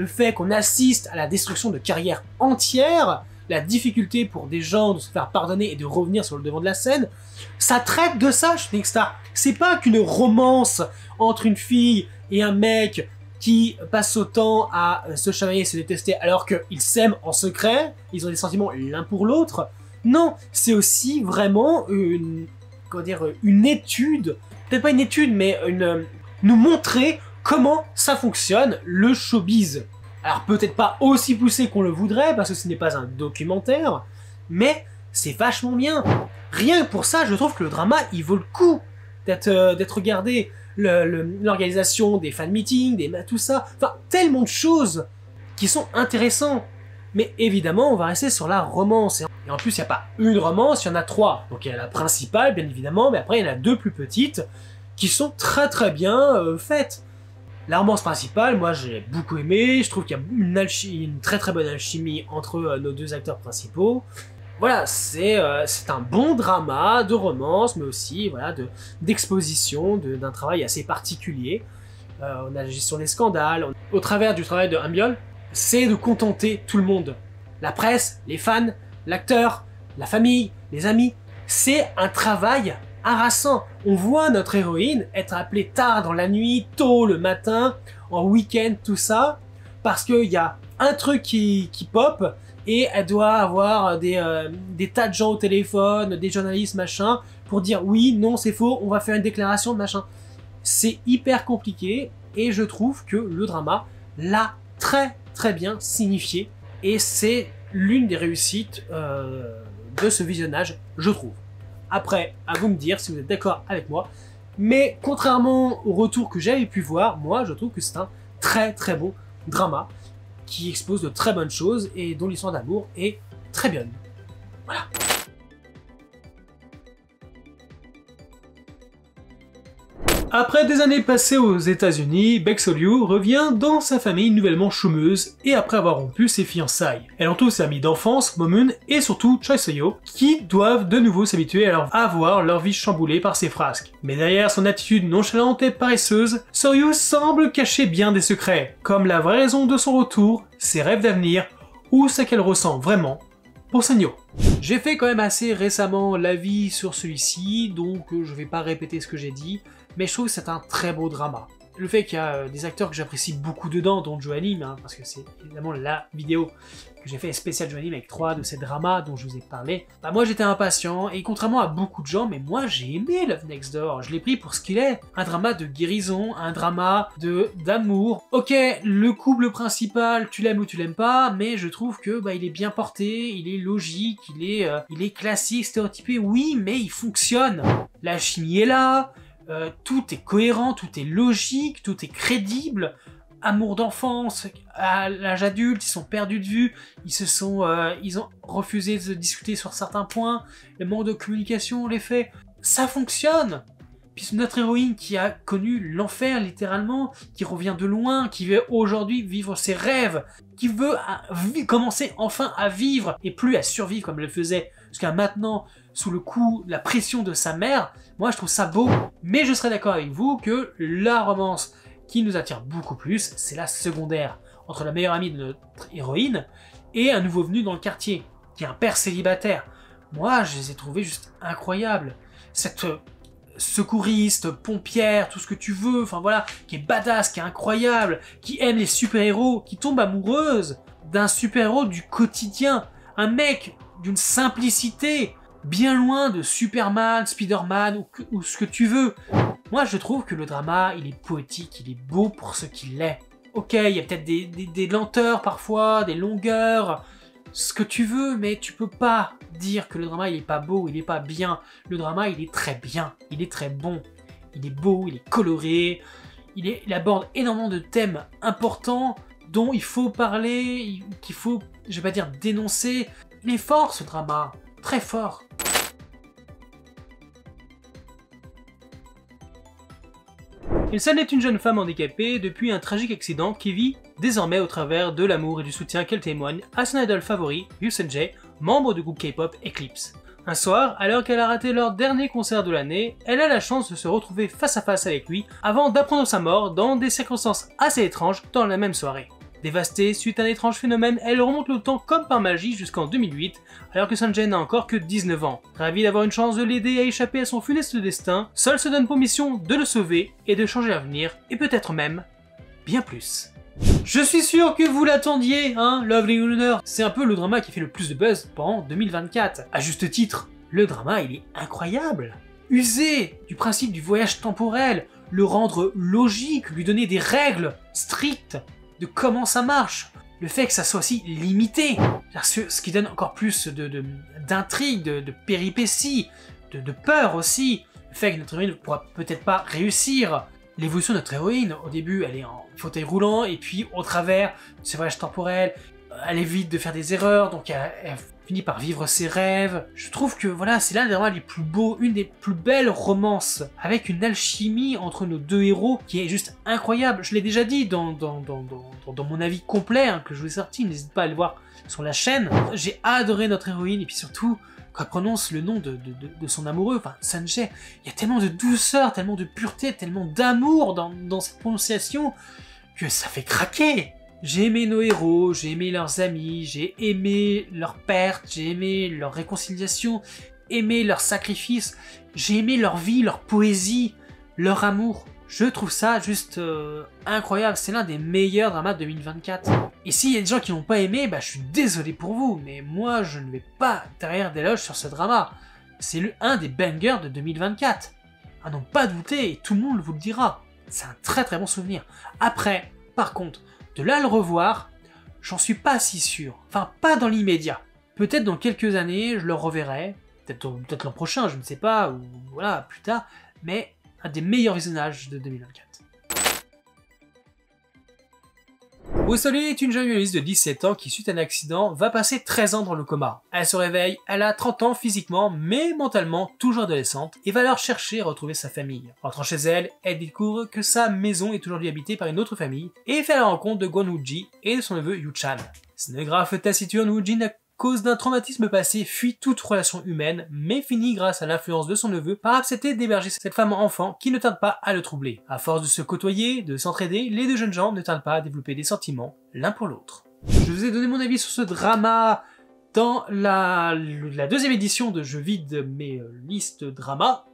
fait qu'on assiste à la destruction de carrières entières, la difficulté pour des gens de se faire pardonner et de revenir sur le devant de la scène, ça traite de ça, Shooting Star. C'est pas qu'une romance entre une fille et un mec qui passent autant à se chamailler et se détester alors qu'ils s'aiment en secret, ils ont des sentiments l'un pour l'autre. Non, c'est aussi vraiment une étude, peut-être pas une étude, mais nous montrer comment ça fonctionne, le showbiz. Alors peut-être pas aussi poussé qu'on le voudrait, parce que ce n'est pas un documentaire, mais c'est vachement bien. Rien que pour ça, je trouve que le drama, il vaut le coup d'être regardé. l'organisation des fan meetings, tout ça, enfin tellement de choses qui sont intéressantes. Mais évidemment, on va rester sur la romance. Et en plus, il n'y a pas une romance, il y en a 3. Donc il y a la principale, bien évidemment, mais après il y en a 2 plus petites qui sont très bien faites. La romance principale, moi j'ai beaucoup aimé, je trouve qu'il y a une très bonne alchimie entre nos 2 acteurs principaux. Voilà, c'est un bon drama de romance, mais aussi voilà, d'exposition, d'un travail assez particulier. On a la gestion des scandales. Au travers du travail de Ambiol, c'est de contenter tout le monde. La presse, les fans, l'acteur, la famille, les amis. C'est un travail harassant. On voit notre héroïne être appelée tard dans la nuit, tôt le matin, en week-end, tout ça, parce qu'il y a un truc qui pop, et elle doit avoir des tas de gens au téléphone, des journalistes, machin, pour dire oui, non, c'est faux, on va faire une déclaration de machin. C'est hyper compliqué, et je trouve que le drama l'a très bien signifié, et c'est l'une des réussites de ce visionnage, je trouve. Après, à vous me dire si vous êtes d'accord avec moi, mais contrairement au retour que j'avais pu voir, moi je trouve que c'est un très bon drama qui expose de très bonnes choses et dont l'histoire d'amour est très bonne. Voilà. Après des années passées aux États-Unis, Baek Sol-yu revient dans sa famille nouvellement chômeuse et après avoir rompu ses fiançailles. Elle entoure ses amis d'enfance, Momun et surtout Choi So-yo, qui doivent de nouveau s'habituer à voir leur vie chamboulée par ses frasques. Mais derrière son attitude nonchalante et paresseuse, So-yu semble cacher bien des secrets, comme la vraie raison de son retour, ses rêves d'avenir ou ce qu'elle ressent vraiment pour Sanyo. J'ai fait quand même assez récemment l'avis sur celui-ci, donc je vais pas répéter ce que j'ai dit, mais je trouve que c'est un très beau drama. Le fait qu'il y a des acteurs que j'apprécie beaucoup dedans, dont Joanim, hein, parce que c'est évidemment la vidéo que j'ai fait spéciale Joanim avec 3 de ces dramas dont je vous ai parlé, bah moi j'étais impatient, et contrairement à beaucoup de gens, mais moi j'ai aimé Love Next Door, je l'ai pris pour ce qu'il est, un drama de guérison, un drama d'amour. Ok, le couple principal, tu l'aimes ou tu l'aimes pas, mais je trouve que bah il est bien porté, il est logique, il est classique, stéréotypé, oui, mais il fonctionne. La chimie est là, tout est cohérent, tout est logique, tout est crédible. Amour d'enfance, à l'âge adulte, ils sont perdus de vue, ils ont refusé de discuter sur certains points, le manque de communication, les faits, ça fonctionne. Puis notre héroïne qui a connu l'enfer littéralement, qui revient de loin, qui veut aujourd'hui vivre ses rêves, qui veut commencer enfin à vivre et plus à survivre comme elle le faisait jusqu'à maintenant sous le coup, la pression de sa mère. Moi je trouve ça beau, mais je serais d'accord avec vous que la romance qui nous attire beaucoup plus, c'est la secondaire, entre la meilleure amie de notre héroïne et un nouveau venu dans le quartier, qui est un père célibataire. Moi, je les ai trouvés juste incroyables. Cette secouriste, pompière, tout ce que tu veux, enfin voilà, qui est badass, qui est incroyable, qui aime les super-héros, qui tombe amoureuse d'un super-héros du quotidien, un mec d'une simplicité, bien loin de Superman, Spider-Man ou ce que tu veux. Moi, je trouve que le drama, il est poétique, il est beau pour ce qu'il est. Ok, il y a peut-être des lenteurs parfois, des longueurs, ce que tu veux, mais tu peux pas dire que le drama, il est pas beau, il est pas bien. Le drama, il est très bien, il est très bon, il est beau, il est coloré, il aborde énormément de thèmes importants dont il faut parler, qu'il faut, je vais pas dire dénoncer. Il est fort, ce drama, très fort. Ilsan est une jeune femme handicapée depuis un tragique accident qui vit désormais au travers de l'amour et du soutien qu'elle témoigne à son idole favori, Yusen J, membre du groupe K-pop Eclipse. Un soir, alors qu'elle a raté leur dernier concert de l'année, elle a la chance de se retrouver face à face avec lui avant d'apprendre sa mort dans des circonstances assez étranges dans la même soirée. Dévastée suite à un étrange phénomène, elle remonte le temps comme par magie jusqu'en 2008, alors que Sanjay n'a encore que 19 ans. Ravie d'avoir une chance de l'aider à échapper à son funeste destin, Sol se donne pour mission de le sauver et de changer l'avenir, et peut-être même bien plus. Je suis sûr que vous l'attendiez, hein, Lovely Lunar. C'est un peu le drama qui fait le plus de buzz pendant 2024. À juste titre, le drama il est incroyable. User du principe du voyage temporel, le rendre logique, lui donner des règles strictes de comment ça marche, le fait que ça soit aussi limité, ce qui donne encore plus d'intrigue, de péripéties, de peur aussi, le fait que notre héroïne ne pourra peut-être pas réussir, l'évolution de notre héroïne. Au début, elle est en fauteuil roulant, et puis au travers de ses voyages temporels, elle évite de faire des erreurs, donc elle finit par vivre ses rêves. Je trouve que voilà, c'est l'un des romans les plus beaux, une des plus belles romances, avec une alchimie entre nos deux héros qui est juste incroyable. Je l'ai déjà dit dans mon avis complet hein, que je vous ai sorti, n'hésite pas à le voir sur la chaîne. J'ai adoré notre héroïne, et puis surtout, quand elle prononce le nom de son amoureux, enfin Sanjay, il y a tellement de douceur, tellement de pureté, tellement d'amour dans cette prononciation, que ça fait craquer. J'ai aimé nos héros, j'ai aimé leurs amis, j'ai aimé leurs pertes, j'ai aimé leur réconciliation, aimé leurs sacrifices, j'ai aimé leur vie, leur poésie, leur amour. Je trouve ça juste incroyable, c'est l'un des meilleurs dramas de 2024. Et s'il y a des gens qui n'ont pas aimé, bah je suis désolé pour vous, mais moi je ne vais pas derrière d'éloges sur ce drama. C'est un des bangers de 2024. À n'en pas douter, et tout le monde vous le dira. C'est un très très bon souvenir. Après, par contre, de là à le revoir, j'en suis pas si sûr. Enfin, pas dans l'immédiat. Peut-être dans quelques années, je le reverrai. Peut-être l'an prochain, je ne sais pas, ou voilà, plus tard. Mais un des meilleurs visionnages de 2024. Osoli est une jeune violoniste de 17 ans qui, suite à un accident, va passer 13 ans dans le coma. Elle se réveille, elle a 30 ans physiquement, mais mentalement toujours adolescente, et va alors chercher à retrouver sa famille. Rentrant chez elle, elle découvre que sa maison est aujourd'hui habitée par une autre famille, et fait la rencontre de Gwon Woo-ji et de son neveu Yu-chan. Scénographe taciturne, Woo-ji, à cause d'un traumatisme passé, fuit toute relation humaine, mais finit grâce à l'influence de son neveu par accepter d'héberger cette femme enfant qui ne tarde pas à le troubler. À force de se côtoyer, de s'entraider, les deux jeunes gens ne tardent pas à développer des sentiments l'un pour l'autre. Je vous ai donné mon avis sur ce drama dans la deuxième édition de Je vide mes listes drama.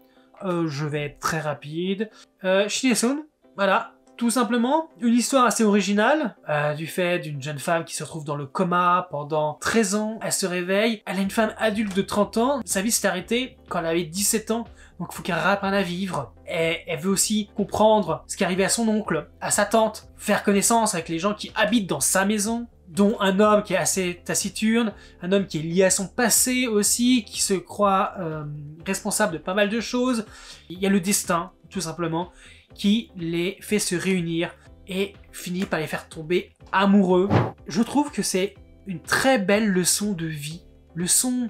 Je vais être très rapide. Shin-Hye-sun, voilà. Tout simplement, une histoire assez originale, du fait d'une jeune femme qui se retrouve dans le coma pendant 13 ans, elle se réveille, elle est une femme adulte de 30 ans, sa vie s'est arrêtée quand elle avait 17 ans, donc il faut qu'elle réapprenne à vivre. Elle veut aussi comprendre ce qui arrivait à son oncle, à sa tante, faire connaissance avec les gens qui habitent dans sa maison, dont un homme qui est assez taciturne, un homme qui est lié à son passé aussi, qui se croit responsable de pas mal de choses. Il y a le destin, tout simplement, qui les fait se réunir et finit par les faire tomber amoureux. Je trouve que c'est une très belle leçon de vie, leçon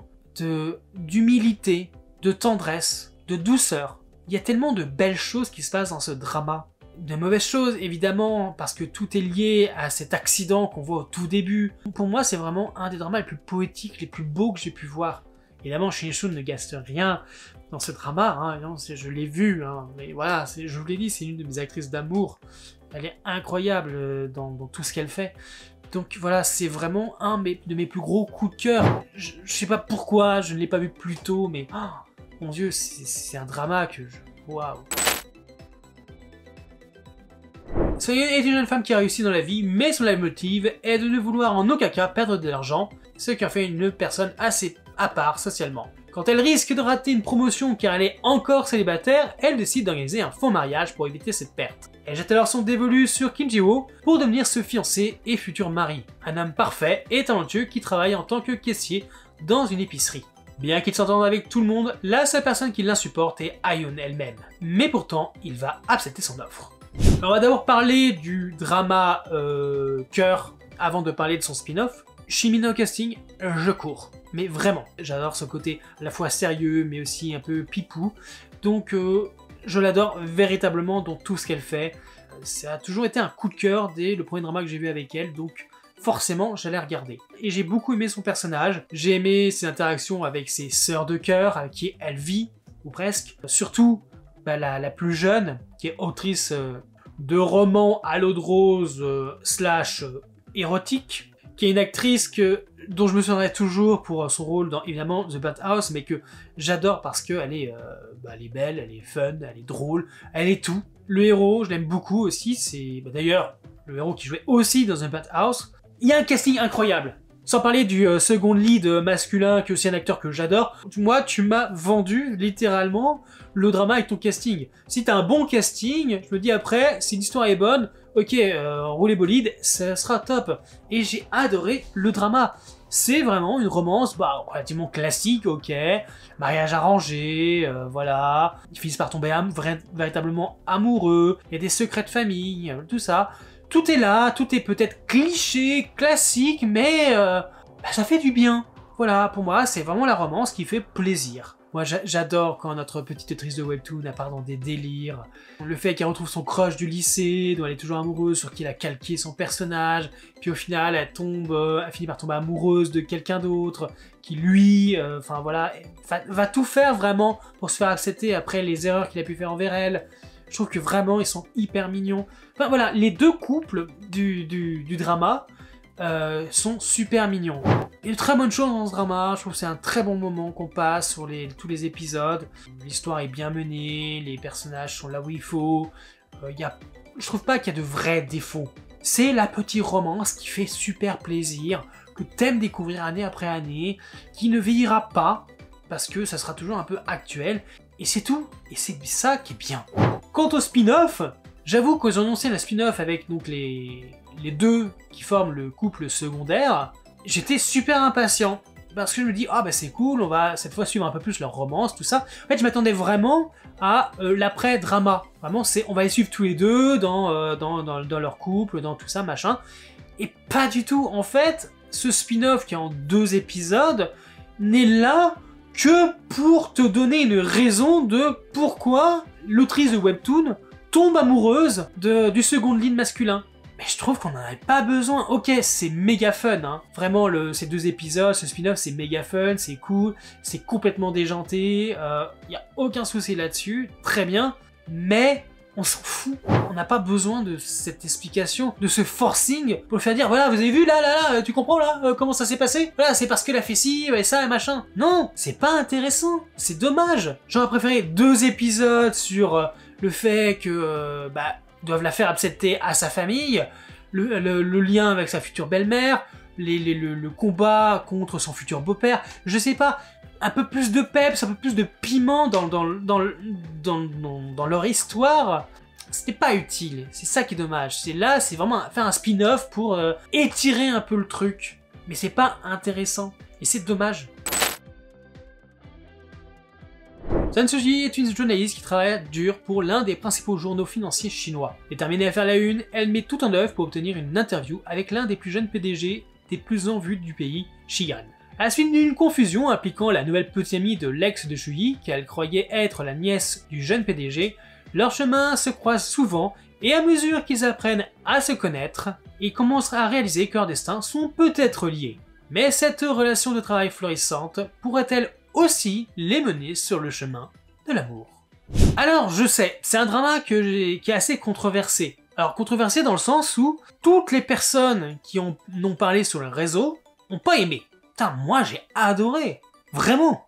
d'humilité, de tendresse, de douceur. Il y a tellement de belles choses qui se passent dans ce drama. De mauvaises choses, évidemment, parce que tout est lié à cet accident qu'on voit au tout début. Pour moi, c'est vraiment un des dramas les plus poétiques, les plus beaux que j'ai pu voir. Évidemment, Shin-Hye-sun ne gaste rien dans ce drama, hein, non, je l'ai vu, hein, mais voilà, je vous l'ai dit, c'est une de mes actrices d'amour. Elle est incroyable dans tout ce qu'elle fait. Donc voilà, c'est vraiment un de mes plus gros coups de cœur. Je sais pas pourquoi, je ne l'ai pas vu plus tôt, mais oh, mon Dieu, c'est un drama que je... Waouh. Soyeon est une jeune femme qui a réussi dans la vie, mais son leitmotiv est de ne vouloir en aucun cas perdre de l'argent, ce qui en fait une personne assez à part socialement. Quand elle risque de rater une promotion car elle est encore célibataire, elle décide d'organiser un faux mariage pour éviter cette perte. Elle jette alors son dévolu sur Kim Ji-woo pour devenir ce fiancé et futur mari. Un homme parfait et talentueux qui travaille en tant que caissier dans une épicerie. Bien qu'il s'entende avec tout le monde, la seule personne qui l'insupporte est Ayeon elle-même. Mais pourtant, il va accepter son offre. Alors, on va d'abord parler du drama cœur avant de parler de son spin-off. Shimino casting, je cours. Mais vraiment, j'adore ce côté à la fois sérieux, mais aussi un peu pipou. Donc, je l'adore véritablement dans tout ce qu'elle fait. Ça a toujours été un coup de cœur dès le premier drama que j'ai vu avec elle, donc forcément, j'allais regarder. Et j'ai beaucoup aimé son personnage. J'ai aimé ses interactions avec ses sœurs de cœur, avec qui elle vit, ou presque. Surtout, la plus jeune, qui est autrice de romans à l'eau de rose / érotique, qui est une actrice dont je me souviendrai toujours pour son rôle dans, évidemment, The Bathhouse, mais que j'adore parce qu'elle est, elle est belle, elle est fun, elle est drôle, elle est tout. Le héros, je l'aime beaucoup aussi, c'est d'ailleurs le héros qui jouait aussi dans The Bathhouse. Il y a un casting incroyable. Sans parler du second lead masculin, qui est aussi un acteur que j'adore. Moi, tu m'as vendu, littéralement, le drama avec ton casting. Si t'as un bon casting, je me dis après, si l'histoire est bonne, ok, rouler bolide, ça sera top. Et j'ai adoré le drama. c'est vraiment une romance relativement classique, ok, mariage arrangé, voilà, ils finissent par tomber véritablement amoureux, il y a des secrets de famille, tout ça. Tout est là, tout est peut-être cliché, classique, mais ça fait du bien. Voilà, pour moi, c'est vraiment la romance qui fait plaisir. Moi, j'adore quand notre petite autrice de webtoon part dans des délires. Le fait qu'elle retrouve son crush du lycée, dont elle est toujours amoureuse, sur qui elle a calqué son personnage, puis au final, elle finit par tomber amoureuse de quelqu'un d'autre, qui lui, voilà, va tout faire vraiment pour se faire accepter après les erreurs qu'il a pu faire envers elle. Je trouve que vraiment, ils sont hyper mignons. Enfin voilà, les deux couples du drama sont super mignons. Il y a de très bonnes choses dans ce drama, je trouve que c'est un très bon moment qu'on passe sur tous les épisodes. L'histoire est bien menée, les personnages sont là où il faut. Je trouve pas qu'il y a de vrais défauts. C'est la petite romance qui fait super plaisir, que t'aimes découvrir année après année, qui ne vieillira pas, parce que ça sera toujours un peu actuel. Et c'est tout, et c'est ça qui est bien. Quant au spin-off, j'avoue qu'ils ont annoncé la spin-off avec donc les deux qui forment le couple secondaire, j'étais super impatient. Parce que je me dis, c'est cool, on va cette fois suivre un peu plus leur romance, tout ça. En fait, je m'attendais vraiment à l'après-drama. Vraiment, on va les suivre tous les deux dans leur couple, dans tout ça, machin. Et pas du tout. En fait, ce spin-off qui est en 2 épisodes n'est là que pour te donner une raison de pourquoi l'autrice de webtoon tombe amoureuse du second lead masculin. Mais je trouve qu'on n'en avait pas besoin. Ok, c'est méga fun, hein. Vraiment, ces 2 épisodes, ce spin-off, c'est méga fun, c'est cool, c'est complètement déjanté, y a aucun souci là-dessus, très bien, mais on s'en fout. On n'a pas besoin de cette explication, de ce forcing pour le faire dire, voilà, vous avez vu, là, tu comprends, là, comment ça s'est passé? Voilà, c'est parce qu'elle a fait ci, et ça, et machin. Non, c'est pas intéressant, c'est dommage. J'aurais préféré 2 épisodes sur le fait que, doivent la faire accepter à sa famille, le lien avec sa future belle-mère, le combat contre son futur beau-père, je sais pas, un peu plus de peps, un peu plus de piment dans leur histoire, c'était pas utile, c'est ça qui est dommage. C'est vraiment faire un spin-off pour étirer un peu le truc, mais c'est pas intéressant, et c'est dommage. Sun Suji est une journaliste qui travaille dur pour l'un des principaux journaux financiers chinois. Déterminée à faire la une, elle met tout en œuvre pour obtenir une interview avec l'un des plus jeunes PDG des plus en vue du pays, Shiyan. À la suite d'une confusion impliquant la nouvelle petite amie de l'ex de Shuyi, qu'elle croyait être la nièce du jeune PDG, leurs chemins se croisent souvent et à mesure qu'ils apprennent à se connaître, ils commencent à réaliser que leurs destins sont peut-être liés. Mais cette relation de travail florissante pourrait-elle aussi les mener sur le chemin de l'amour? Alors, je sais, c'est un drama qui est assez controversé. Alors, controversé dans le sens où toutes les personnes qui en ont parlé sur le réseau n'ont pas aimé. Putain, moi j'ai adoré. Vraiment.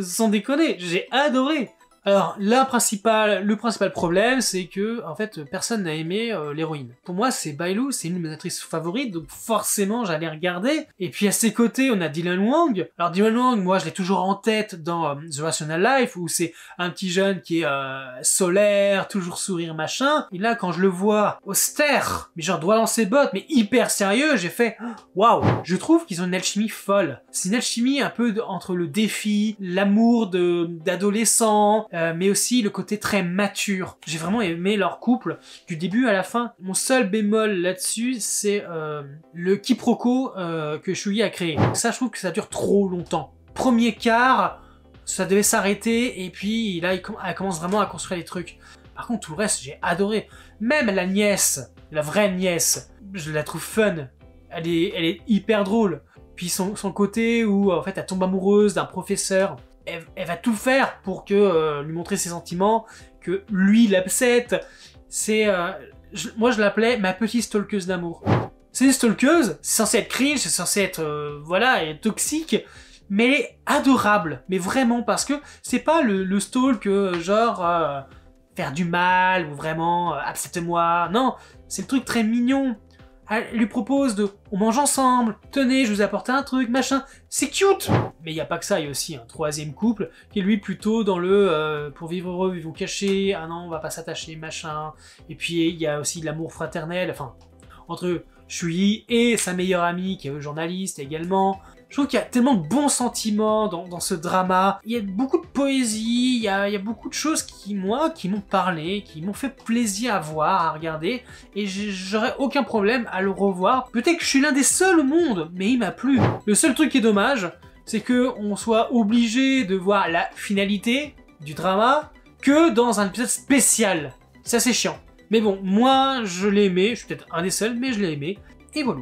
Sans déconner, j'ai adoré. Alors, le principal problème, c'est que, en fait, personne n'a aimé l'héroïne. Pour moi, c'est Bailu, c'est une de mes actrices favorites, donc forcément, j'allais regarder. Et puis, à ses côtés, on a Dylan Wang. Alors, Dylan Wang, moi, je l'ai toujours en tête dans The Rational Life, où c'est un petit jeune qui est solaire, toujours sourire, machin. Et là, quand je le vois austère, mais genre droit dans ses bottes, mais hyper sérieux, j'ai fait « Waouh !» Je trouve qu'ils ont une alchimie folle. C'est une alchimie un peu entre le défi, l'amour d'adolescent, mais aussi le côté très mature. J'ai vraiment aimé leur couple du début à la fin. Mon seul bémol là-dessus, c'est le quiproquo que Shuyi a créé. Ça, je trouve que ça dure trop longtemps. Premier quart, ça devait s'arrêter, et puis là, elle commence vraiment à construire les trucs. Par contre, tout le reste, j'ai adoré. Même la nièce, la vraie nièce, je la trouve fun. Elle est hyper drôle. Puis son côté où, en fait, elle tombe amoureuse d'un professeur. Elle va tout faire pour lui montrer ses sentiments, que lui l'accepte. Moi je l'appelais ma petite stalkeuse d'amour. C'est une stalkeuse, c'est censé être cringe, c'est censé être toxique, mais elle est adorable, mais vraiment, parce que c'est pas le stalk genre faire du mal ou vraiment accepte-moi. Non, c'est le truc très mignon. Elle lui propose on mange ensemble, tenez, je vous apporte un truc, machin, c'est cute. Mais il n'y a pas que ça, il y a aussi un troisième couple qui est lui plutôt dans pour vivre heureux, vivre caché, ah non, on va pas s'attacher, machin. Et puis il y a aussi de l'amour fraternel, enfin, entre Shui et sa meilleure amie qui est journaliste également. Je trouve qu'il y a tellement de bons sentiments dans ce drama. Il y a beaucoup de poésie, il y a beaucoup de choses qui m'ont parlé, qui m'ont fait plaisir à voir, à regarder. Et j'aurais aucun problème à le revoir. Peut-être que je suis l'un des seuls au monde, mais il m'a plu. Le seul truc qui est dommage, c'est qu'on soit obligé de voir la finalité du drama que dans un épisode spécial. C'est assez chiant. Mais bon, moi je l'ai aimé, je suis peut-être un des seuls, mais je l'ai aimé. Et voilà.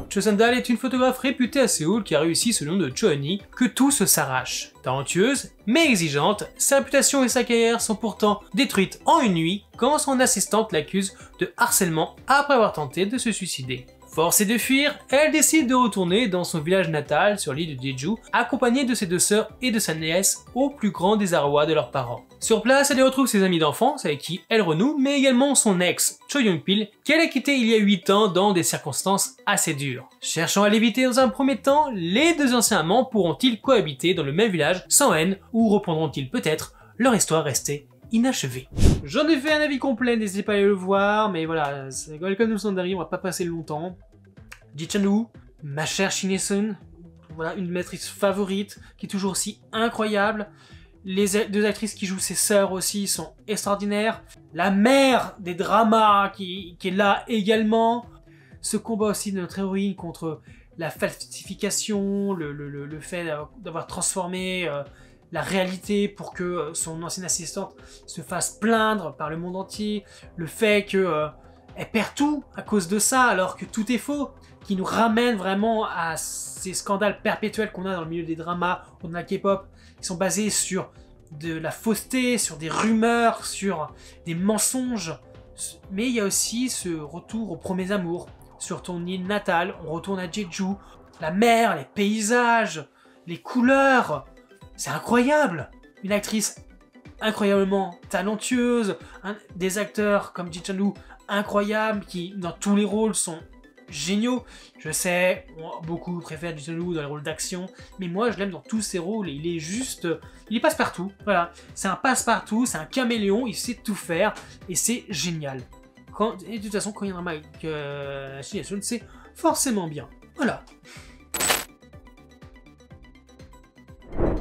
Cho Sang-dal est une photographe réputée à Séoul qui a réussi selon de Cho Eun-hee que tout se s'arrache. Talentueuse, mais exigeante, sa réputation et sa carrière sont pourtant détruites en une nuit quand son assistante l'accuse de harcèlement après avoir tenté de se suicider. Forcée de fuir, elle décide de retourner dans son village natal sur l'île de Jeju, accompagnée de ses deux sœurs et de sa nièce au plus grand désarroi de leurs parents. Sur place, elle y retrouve ses amis d'enfance avec qui elle renoue, mais également son ex, Cho Young-pil, qu'elle a quitté il y a 8 ans dans des circonstances assez dures. Cherchant à l'éviter dans un premier temps, les deux anciens amants pourront-ils cohabiter dans le même village sans haine, ou reprendront-ils peut-être leur histoire restée inachevé. J'en ai fait un avis complet, n'hésitez pas à aller le voir, mais voilà, c'est Welcome to Sandari, on va pas passer longtemps. Ji Chan-woo, ma chère Shin Hye-sun, voilà, une maîtrise favorite, qui est toujours aussi incroyable. Les deux actrices qui jouent ses sœurs aussi sont extraordinaires. La mère des dramas qui est là également. Ce combat aussi de notre héroïne contre la falsification, le fait d'avoir transformé la réalité pour que son ancienne assistante se fasse plaindre par le monde entier, le fait que elle perd tout à cause de ça alors que tout est faux, qui nous ramène vraiment à ces scandales perpétuels qu'on a dans le milieu des dramas ou de la K-pop, qui sont basés sur de la fausseté, sur des rumeurs, sur des mensonges. Mais il y a aussi ce retour aux premiers amours. Sur ton île natale, on retourne à Jeju, la mer, les paysages, les couleurs. C'est incroyable! Une actrice incroyablement talentueuse, des acteurs comme Ji Chan-woo incroyables qui dans tous les rôles sont géniaux. Je sais, beaucoup préfèrent Ji Chan-woo dans les rôles d'action, mais moi je l'aime dans tous ses rôles et il est juste... il est passe-partout, voilà. C'est un passe-partout, c'est un caméléon, il sait tout faire et c'est génial. Et de toute façon, quand il y a un drama avec Shin Hye-sun, c'est forcément bien. Voilà.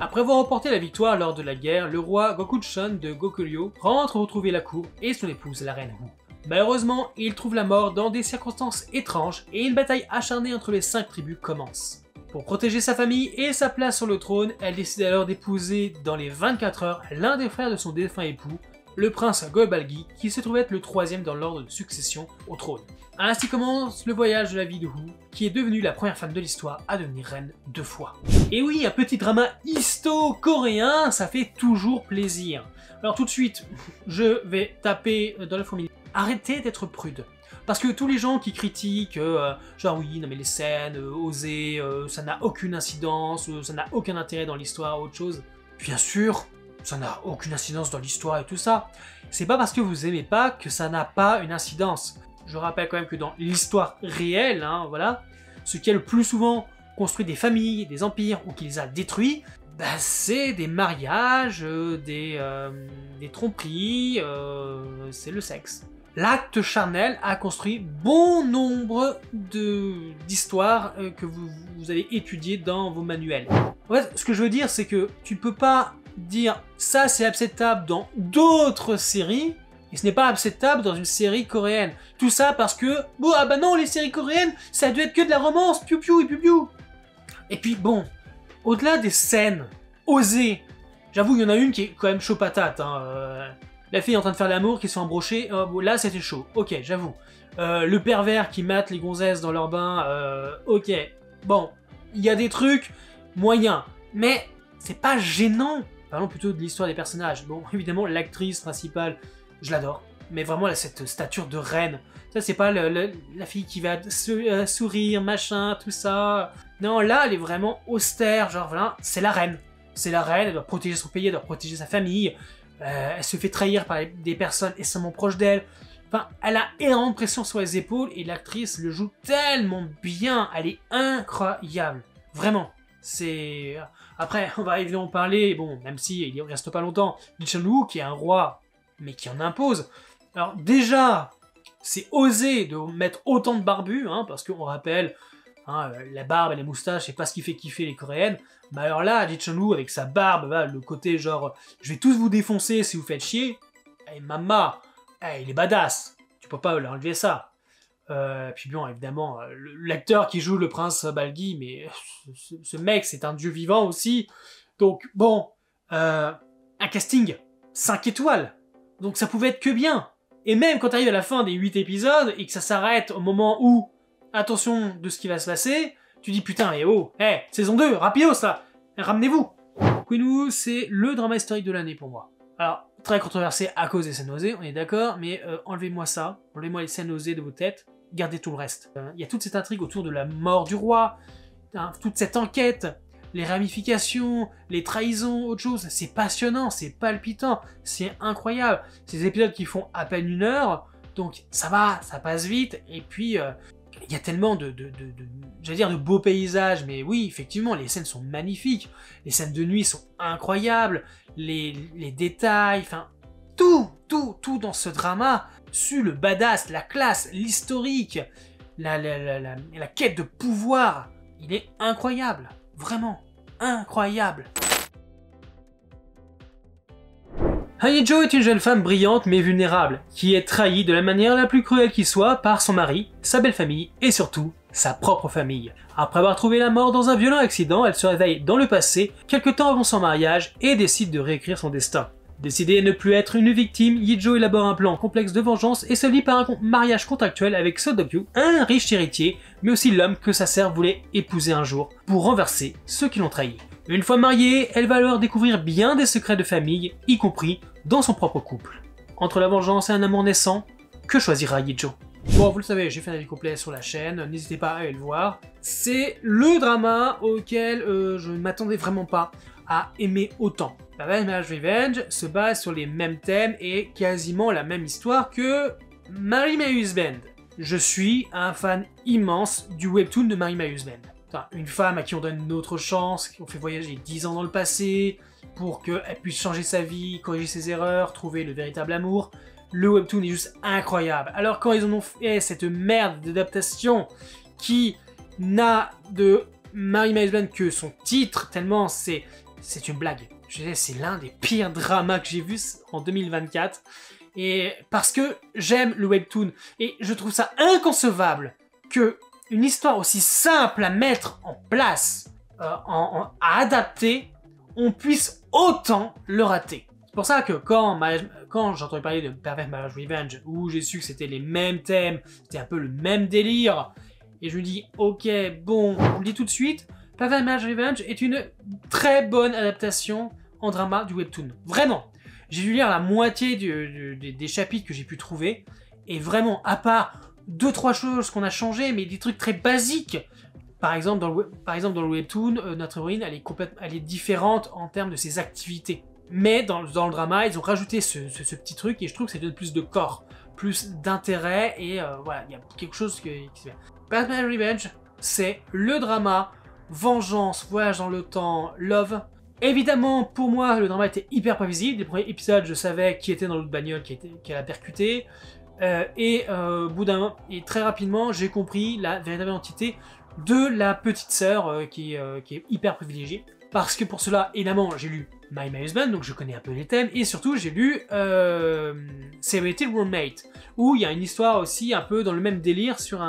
Après avoir remporté la victoire lors de la guerre, le roi Gokuchon de Goguryeo rentre retrouver la cour et son épouse, la reine Wu. Malheureusement, il trouve la mort dans des circonstances étranges et une bataille acharnée entre les 5 tribus commence. Pour protéger sa famille et sa place sur le trône, elle décide alors d'épouser dans les 24 heures l'un des frères de son défunt époux, le prince Golbalgi, qui se trouvait être le 3e dans l'ordre de succession au trône. Ainsi commence le voyage de la vie de Wu, qui est devenue la première femme de l'histoire à devenir reine 2 fois. Et oui, un petit drama histo-coréen, ça fait toujours plaisir. Alors tout de suite, je vais taper dans la fourmilière. Arrêtez d'être prude. Parce que tous les gens qui critiquent, genre oui, non mais les scènes, osées, ça n'a aucune incidence, ça n'a aucun intérêt dans l'histoire, autre chose. Bien sûr, ça n'a aucune incidence dans l'histoire et tout ça. C'est pas parce que vous aimez pas que ça n'a pas une incidence. Je rappelle quand même que dans l'histoire réelle, hein, voilà, ce qui a le plus souvent construit des familles, des empires, ou qui les a détruits, bah, c'est des mariages, des tromperies, c'est le sexe. L'acte charnel a construit bon nombre d'histoires que vous allez étudier dans vos manuels. En fait, ce que je veux dire, c'est que tu peux pas dire ça c'est acceptable dans d'autres séries, et ce n'est pas acceptable dans une série coréenne. Tout ça parce que, bon, ah bah non, les séries coréennes, ça a dû être que de la romance, piou piou et piou piou. Et puis bon, au-delà des scènes osées, j'avoue, il y en a une qui est quand même chaud patate, hein, la fille est en train de faire l'amour, qui se fait embrocher, bon, là c'était chaud, ok, j'avoue. Le pervers qui mate les gonzesses dans leur bain, ok. Bon, il y a des trucs moyens, mais c'est pas gênant. Parlons plutôt de l'histoire des personnages. Bon, évidemment, l'actrice principale, je l'adore, mais vraiment, elle a cette stature de reine. Ça, c'est pas la fille qui va sourire, machin, tout ça. Non, là, elle est vraiment austère, genre, voilà, c'est la reine. C'est la reine, elle doit protéger son pays, elle doit protéger sa famille. Elle se fait trahir par des personnes extrêmement proches d'elle. Enfin, elle a énormément de pression sur les épaules et l'actrice le joue tellement bien. Elle est incroyable. Vraiment. C'est... Après, on va évidemment parler, bon, même si il reste pas longtemps, Ji Chan-woo qui est un roi, mais qui en impose. Alors déjà, c'est osé de mettre autant de barbus, hein, parce qu'on rappelle, hein, la barbe et les moustaches, c'est pas ce qui fait kiffer les coréennes. Mais alors là, Lee Chun-woo avec sa barbe, bah, le côté genre, je vais tous vous défoncer si vous faites chier. Eh maman, il est badass, tu peux pas leur enlever ça. Puis bon, évidemment, l'acteur qui joue le prince Balgi, mais ce mec, c'est un dieu vivant aussi. Donc bon, un casting 5 étoiles. Donc ça pouvait être que bien. Et même quand t'arrives à la fin des 8 épisodes et que ça s'arrête au moment où, attention de ce qui va se passer, tu dis putain, mais oh, saison 2, rapidos là, ramenez-vous. Queen Wu, c'est le drama historique de l'année pour moi. Alors, très controversé à cause des scènes osées, on est d'accord, mais enlevez-moi ça, enlevez-moi les scènes osées de vos têtes, gardez tout le reste. Il y a toute cette intrigue autour de la mort du roi, hein, toute cette enquête, les ramifications, les trahisons, autre chose, c'est passionnant, c'est palpitant, c'est incroyable. Ces épisodes qui font à peine 1 heure, donc ça va, ça passe vite, et puis il y a tellement j'allais dire de beaux paysages, mais oui, effectivement, les scènes sont magnifiques, les scènes de nuit sont incroyables, les détails, enfin, tout dans ce drama, sur le badass, la classe, l'historique, la quête de pouvoir, il est incroyable. Vraiment incroyable. Han Ye-jo est une jeune femme brillante mais vulnérable, qui est trahie de la manière la plus cruelle qui soit par son mari, sa belle famille et surtout sa propre famille. Après avoir trouvé la mort dans un violent accident, elle se réveille dans le passé, quelque temps avant son mariage, et décide de réécrire son destin. Décidé à ne plus être une victime, Ye-jo élabore un plan complexe de vengeance et se lie par un mariage contractuel avec So Do-kyu, un riche héritier, mais aussi l'homme que sa sœur voulait épouser un jour, pour renverser ceux qui l'ont trahi. Une fois mariée, elle va alors découvrir bien des secrets de famille, y compris dans son propre couple. Entre la vengeance et un amour naissant, que choisira Ye-jo? Bon, vous le savez, j'ai fait un avis complet sur la chaîne, n'hésitez pas à aller le voir. C'est le drama auquel je ne m'attendais vraiment pas à aimer autant. Bad Marriage Revenge se base sur les mêmes thèmes et quasiment la même histoire que Marry My Husband. Je suis un fan immense du webtoon de Marry My Husband. Enfin, une femme à qui on donne une autre chance, qu'on fait voyager 10 ans dans le passé, pour qu'elle puisse changer sa vie, corriger ses erreurs, trouver le véritable amour. Le webtoon est juste incroyable. Alors quand ils en ont fait cette merde d'adaptation qui n'a de Marry My Husband que son titre, tellement c'est une blague. Je sais, c'est l'un des pires dramas que j'ai vus en 2024. Et parce que j'aime le webtoon. Et je trouve ça inconcevable que une histoire aussi simple à mettre en place, à adapter, on puisse autant le rater. C'est pour ça que quand j'ai entendu parler de Perfect Marriage Revenge, où j'ai su que c'était les mêmes thèmes, c'était un peu le même délire, et je me dis, ok, bon, on le dit tout de suite, Perfect Marriage Revenge est une très bonne adaptation en drama du webtoon. Vraiment. J'ai dû lire la moitié des chapitres que j'ai pu trouver, et vraiment, à part 2-3 choses qu'on a changées, mais des trucs très basiques. Par exemple, dans le webtoon, notre héroïne, elle est différente en termes de ses activités. Mais dans le drama, ils ont rajouté ce petit truc, et je trouve que ça donne plus de corps, plus d'intérêt, et voilà, il y a quelque chose qui se fait. Batman Revenge, c'est le drama, vengeance, voyage dans le temps, love. Évidemment, pour moi, le drama était hyper prévisible. Des premiers épisodes, je savais qui était dans l'autre bagnole, qui a percuté. Au bout d'un moment, et très rapidement, j'ai compris la véritable identité de la petite sœur qui est hyper privilégiée. Parce que pour cela, évidemment, j'ai lu My Husband, donc je connais un peu les thèmes, et surtout j'ai lu Celebrated Roommate, où il y a une histoire aussi un peu dans le même délire sur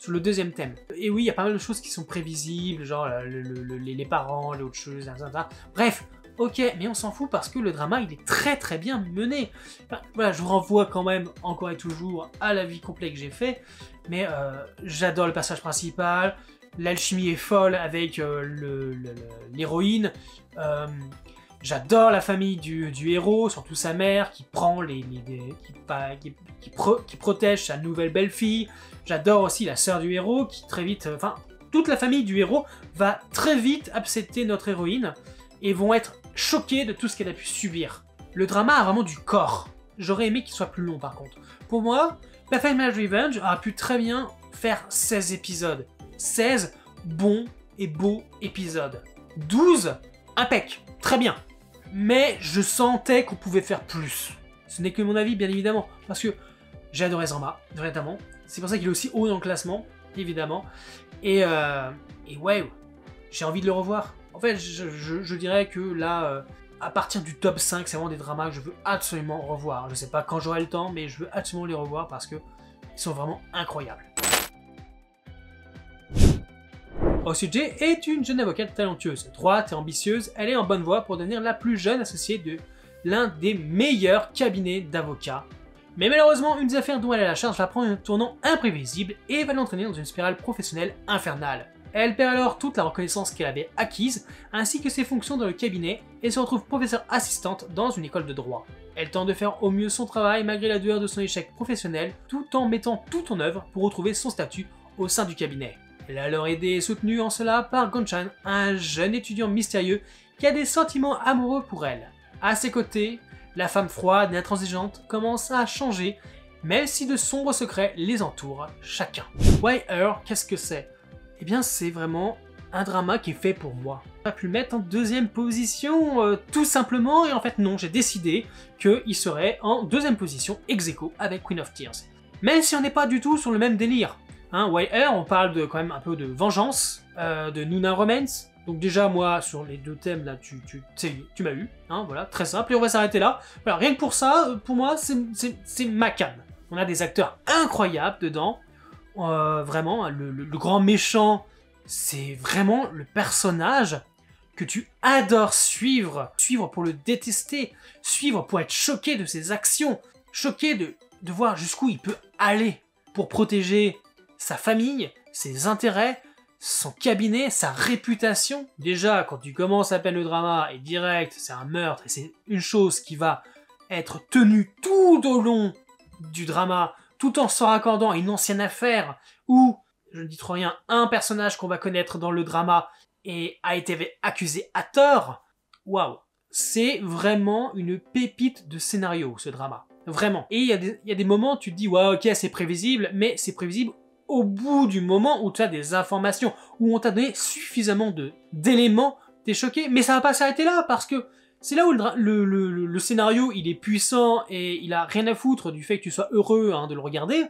le deuxième thème. Et oui, il y a pas mal de choses qui sont prévisibles, genre les parents, les autres choses, etc. Bref, ok, mais on s'en fout parce que le drama, il est très très bien mené. Enfin, voilà, je vous renvoie quand même, encore et toujours, à l'avis complet que j'ai fait, mais j'adore le personnage principal, l'alchimie est folle avec l'héroïne, j'adore la famille du héros, surtout sa mère qui prend qui protège sa nouvelle belle-fille. J'adore aussi la sœur du héros qui très vite, enfin toute la famille du héros va très vite accepter notre héroïne et vont être choqués de tout ce qu'elle a pu subir. Le drama a vraiment du corps. J'aurais aimé qu'il soit plus long par contre. Pour moi, Perfect Marriage Revenge a pu très bien faire 16 épisodes. 16 bons et beaux épisodes. 12, impec, très bien. Mais je sentais qu'on pouvait faire plus. Ce n'est que mon avis, bien évidemment. Parce que J'ai adoré ce drama, véritablement. C'est pour ça qu'il est aussi haut dans le classement, évidemment. Et ouais, j'ai envie de le revoir. En fait, je dirais que là, à partir du top 5, c'est vraiment des dramas que je veux absolument revoir. Je sais pas quand j'aurai le temps, mais je veux absolument les revoir parce que ils sont vraiment incroyables. Osuji est une jeune avocate talentueuse, droite et ambitieuse. Elle est en bonne voie pour devenir la plus jeune associée de l'un des meilleurs cabinets d'avocats. Mais malheureusement, une des affaires dont elle a la charge va prendre un tournant imprévisible et va l'entraîner dans une spirale professionnelle infernale. Elle perd alors toute la reconnaissance qu'elle avait acquise, ainsi que ses fonctions dans le cabinet, et se retrouve professeure assistante dans une école de droit. Elle tente de faire au mieux son travail malgré la douleur de son échec professionnel, tout en mettant tout en œuvre pour retrouver son statut au sein du cabinet. Elle est alors aidée et soutenue en cela par Gonchan, un jeune étudiant mystérieux qui a des sentiments amoureux pour elle. À ses côtés, la femme froide et intransigeante commence à changer, même si de sombres secrets les entourent chacun. Why Her, qu'est-ce que c'est? Eh bien, c'est vraiment un drama qui est fait pour moi. On a pu le mettre en deuxième position, tout simplement, et en fait non, j'ai décidé qu'il serait en deuxième position, ex-aequo avec Queen of Tears. Même si on n'est pas du tout sur le même délire. Hein, Why Her, on parle de, quand même un peu de vengeance, de Nuna Romance. Donc déjà, moi, sur les deux thèmes, là, tu m'as eu, hein, voilà, très simple, et on va s'arrêter là. Voilà, rien que pour ça, pour moi, c'est ma came. On a des acteurs incroyables dedans. Vraiment, le grand méchant, c'est vraiment le personnage que tu adores suivre pour le détester, suivre pour être choqué de ses actions, choqué de voir jusqu'où il peut aller pour protéger sa famille, ses intérêts, son cabinet, sa réputation. Déjà, quand tu commences à peine le drama, et direct, c'est un meurtre, et c'est une chose qui va être tenue tout au long du drama, tout en se raccordant à une ancienne affaire où, je ne dis trop rien, un personnage qu'on va connaître dans le drama a été accusé à tort. Waouh, c'est vraiment une pépite de scénario, ce drama. Vraiment. Et il y a des moments où tu te dis, ouais, ok, c'est prévisible, mais c'est prévisible au bout du moment où tu as des informations, où on t'a donné suffisamment d'éléments, t'es choqué, mais ça va pas s'arrêter là, parce que c'est là où le scénario, il est puissant et il a rien à foutre du fait que tu sois heureux de le regarder.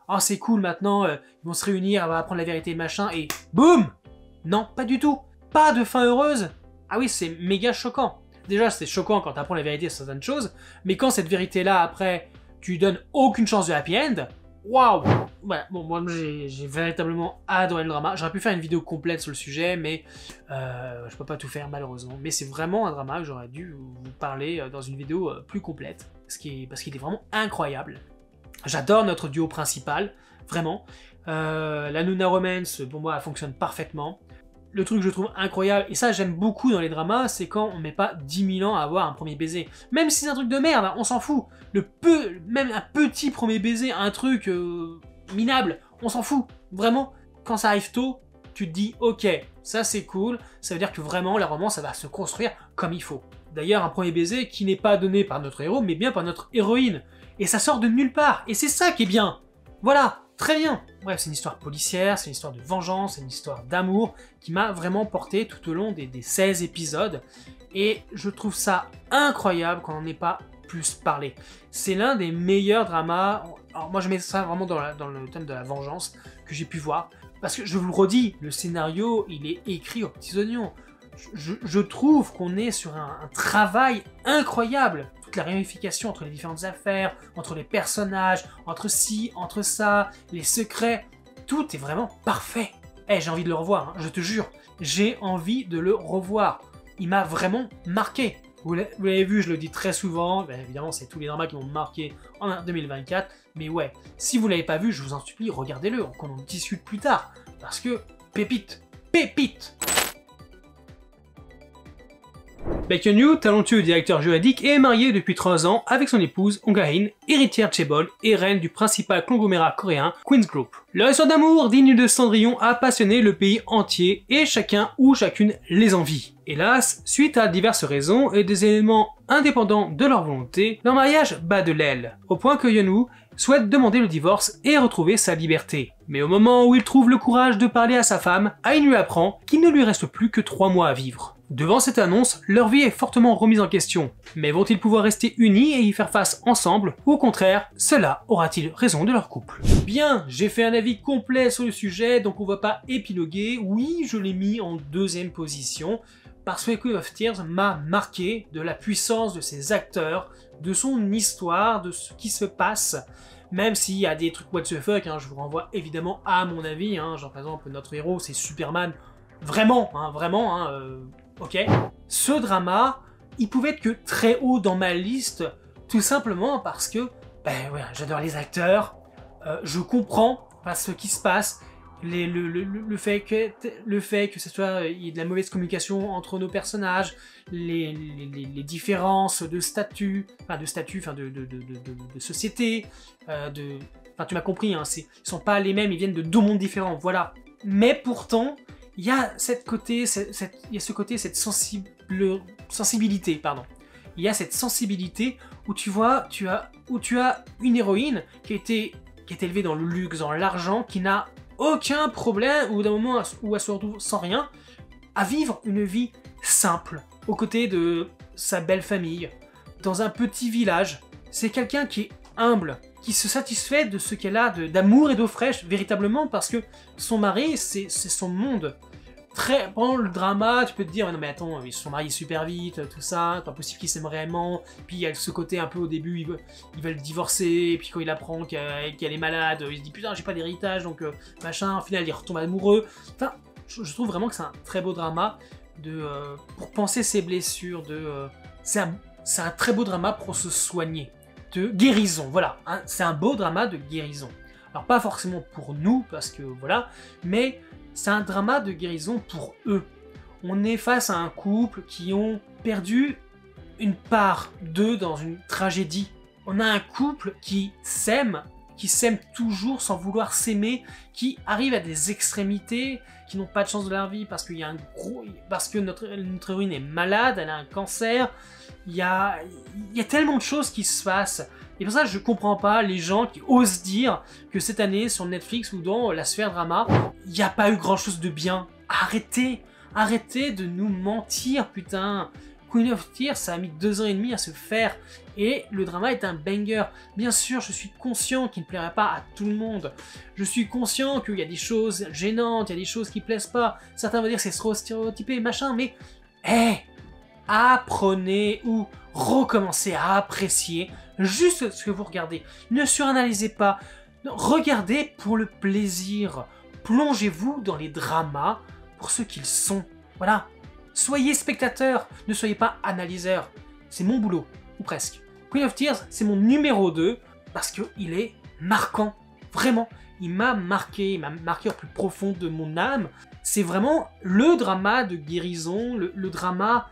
Ah, c'est cool, maintenant, ils vont se réunir, on va apprendre la vérité, machin, et boum! Non, pas du tout. Pas de fin heureuse. Ah oui, c'est méga choquant. Déjà, c'est choquant quand tu apprends la vérité sur certaines choses, mais quand cette vérité-là, après, tu lui donnes aucune chance de happy end, waouh! Voilà, bon, moi j'ai véritablement adoré le drama. J'aurais pu faire une vidéo complète sur le sujet, mais je peux pas tout faire malheureusement. Mais c'est vraiment un drama que j'aurais dû vous parler dans une vidéo plus complète, parce qu'il est vraiment incroyable. J'adore notre duo principal, vraiment. La Nuna Romance, pour moi, elle fonctionne parfaitement. Le truc que je trouve incroyable, et ça j'aime beaucoup dans les dramas, c'est quand on met pas 10 000 ans à avoir un premier baiser. Même si c'est un truc de merde, on s'en fout. Même un petit premier baiser, un truc minable, on s'en fout. Vraiment, quand ça arrive tôt, tu te dis ok, ça c'est cool, ça veut dire que vraiment la romance ça va se construire comme il faut. D'ailleurs, un premier baiser qui n'est pas donné par notre héros, mais bien par notre héroïne. Et ça sort de nulle part, et c'est ça qui est bien. Voilà, très bien. Bref, c'est une histoire policière, c'est une histoire de vengeance, c'est une histoire d'amour qui m'a vraiment porté tout au long des 16 épisodes. Et je trouve ça incroyable qu'on n'en ait pas plus parlé. C'est l'un des meilleurs dramas, alors moi je mets ça vraiment dans le thème de la vengeance, que j'ai pu voir. Parce que je vous le redis, le scénario, il est écrit aux petits oignons. Je trouve qu'on est sur un travail incroyable. Toute la ramification entre les différentes affaires, entre les personnages, entre ci, entre ça, les secrets, tout est vraiment parfait. Eh, j'ai envie de le revoir, hein, je te jure. J'ai envie de le revoir. Il m'a vraiment marqué. Vous l'avez vu, je le dis très souvent, ben évidemment c'est tous les dramas qui m'ont marqué en 2024, mais ouais, si vous l'avez pas vu, je vous en supplie, regardez-le, qu'on en discute plus tard, parce que pépite, pépite. Baekhyun-woo, talentueux directeur juridique, est marié depuis 3 ans avec son épouse Ong Ha-in, héritière Chaebol et reine du principal conglomérat coréen Queen's Group. Leur histoire d'amour digne de Cendrillon a passionné le pays entier et chacun ou chacune les envie. Hélas, suite à diverses raisons et des éléments indépendants de leur volonté, leur mariage bat de l'aile, au point que Yeon-woo souhaite demander le divorce et retrouver sa liberté. Mais au moment où il trouve le courage de parler à sa femme, Ain lui apprend qu'il ne lui reste plus que 3 mois à vivre. Devant cette annonce, leur vie est fortement remise en question. Mais vont-ils pouvoir rester unis et y faire face ensemble, ou au contraire, cela aura-t-il raison de leur couple? Bien, j'ai fait un avis complet sur le sujet, donc on va pas épiloguer. Oui, je l'ai mis en deuxième position, parce que Queen of Tears m'a marqué de la puissance de ses acteurs, de son histoire, de ce qui se passe. Même s'il y a des trucs what the fuck, je vous renvoie évidemment à mon avis, genre par exemple notre héros c'est Superman, vraiment, ok. Ce drama, il pouvait être que très haut dans ma liste, tout simplement parce que, j'adore les acteurs, je comprends ce qui se passe, le fait que ce soit, il y ait de la mauvaise communication entre nos personnages, les différences de statut, de société, tu m'as compris, ils sont pas les mêmes, ils viennent de deux mondes différents, voilà. Mais pourtant, il y a cette sensibilité, pardon. Il y a cette sensibilité où tu as une héroïne qui est élevée dans le luxe, dans l'argent, qui n'a aucun problème, ou d'un moment où elle se retrouve sans rien, à vivre une vie simple, aux côtés de sa belle famille, dans un petit village. C'est quelqu'un qui est humble, qui se satisfait de ce qu'elle a d'amour et d'eau fraîche, véritablement, parce que son mari, c'est son monde. Pendant le drama, tu peux te dire, non mais attends, ils se sont mariés super vite, tout ça, pas possible qu'ils s'aiment réellement, puis il y a ce côté un peu au début, ils veulent divorcer, et puis quand il apprend qu'elle est malade, il se dit putain j'ai pas d'héritage, donc machin, au final il retombe amoureux. Enfin, je trouve vraiment que c'est un très beau drama, pour penser ses blessures, c'est un très beau drama pour se soigner, de guérison, voilà, c'est un beau drama de guérison. Alors pas forcément pour nous, parce que voilà, mais c'est un drama de guérison pour eux. On est face à un couple qui ont perdu une part d'eux dans une tragédie. On a un couple qui s'aime toujours sans vouloir s'aimer, qui arrive à des extrémités, qui n'ont pas de chance de leur vie parce que notre héroïne est malade, elle a un cancer. Il y a tellement de choses qui se passent. Et pour ça, je comprends pas les gens qui osent dire que cette année, sur Netflix ou dans la sphère drama, il n'y a pas eu grand chose de bien. Arrêtez de nous mentir, putain. Queen of Tears, ça a mis 2 ans et demi à se faire. Et le drama est un banger. Bien sûr, je suis conscient qu'il ne plairait pas à tout le monde. Je suis conscient qu'il y a des choses gênantes, il y a des choses qui plaisent pas. Certains vont dire que c'est trop stéréotypé, machin, mais... apprenez ou recommencez à apprécier juste ce que vous regardez. Ne suranalysez pas. Regardez pour le plaisir. Plongez-vous dans les dramas pour ce qu'ils sont. Voilà. Soyez spectateur, ne soyez pas analyseur. C'est mon boulot, ou presque. Queen of Tears, c'est mon numéro 2 parce qu'il est marquant. Vraiment, il m'a marqué au plus profond de mon âme. C'est vraiment le drama de guérison, le drama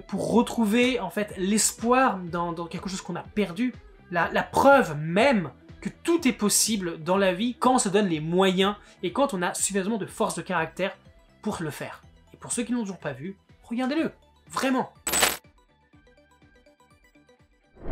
pour retrouver en fait l'espoir dans quelque chose qu'on a perdu. La preuve même que tout est possible dans la vie quand on se donne les moyens et quand on a suffisamment de force de caractère pour le faire. Et pour ceux qui n'ont toujours pas vu, regardez-le, vraiment.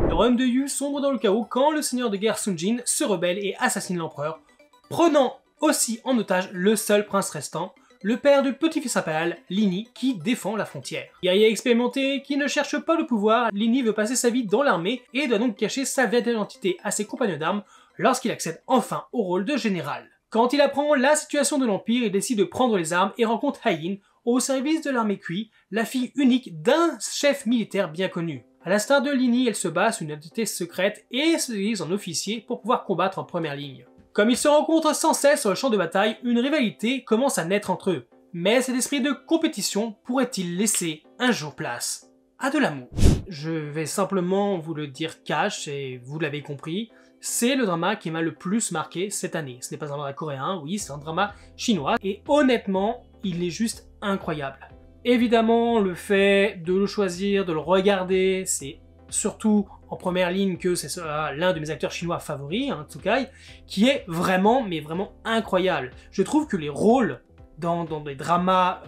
Le royaume de Yu sombre dans le chaos quand le seigneur de guerre Sun Jin se rebelle et assassine l'empereur, prenant aussi en otage le seul prince restant, le père du petit-fils impérial, Lini, qui défend la frontière. Guerrier expérimenté qui ne cherche pas le pouvoir, Lini veut passer sa vie dans l'armée et doit donc cacher sa véritable identité à ses compagnons d'armes lorsqu'il accède enfin au rôle de général. Quand il apprend la situation de l'Empire, il décide de prendre les armes et rencontre Hayin, au service de l'armée Kui, la fille unique d'un chef militaire bien connu. À l'instar de Lini, elle se bat sous une identité secrète et se déguise en officier pour pouvoir combattre en première ligne. Comme ils se rencontrent sans cesse sur le champ de bataille, une rivalité commence à naître entre eux. Mais cet esprit de compétition pourrait-il laisser un jour place à de l'amour? Je vais simplement vous le dire cash, et vous l'avez compris, c'est le drama qui m'a le plus marqué cette année. Ce n'est pas un drama coréen, oui, c'est un drama chinois, et honnêtement, il est juste incroyable. Évidemment, le fait de le choisir, de le regarder, c'est surtout en première ligne que c'est l'un de mes acteurs chinois favoris, Tsukai, qui est vraiment, mais vraiment incroyable. Je trouve que les rôles dans des dramas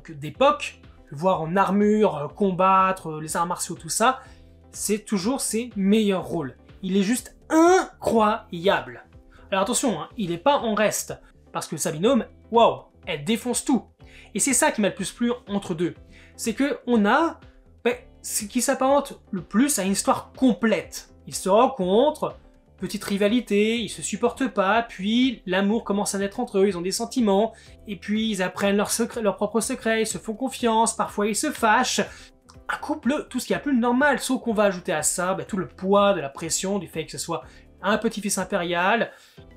d'époque, le voir en armure, combattre, les arts martiaux, tout ça, c'est toujours ses meilleurs rôles. Il est juste incroyable. Alors attention, il n'est pas en reste, parce que sa binôme, waouh, elle défonce tout. Et c'est ça qui m'a le plus plu entre deux. C'est que on a ce qui s'apparente le plus à une histoire complète. Ils se rencontrent, petite rivalité, ils se supportent pas, puis l'amour commence à naître entre eux, ils ont des sentiments, et puis ils apprennent leurs propres secrets, ils se font confiance, parfois ils se fâchent. Un couple, tout ce qui est un peu normal, sauf qu'on va ajouter à ça tout le poids de la pression, du fait que ce soit un petit-fils impérial.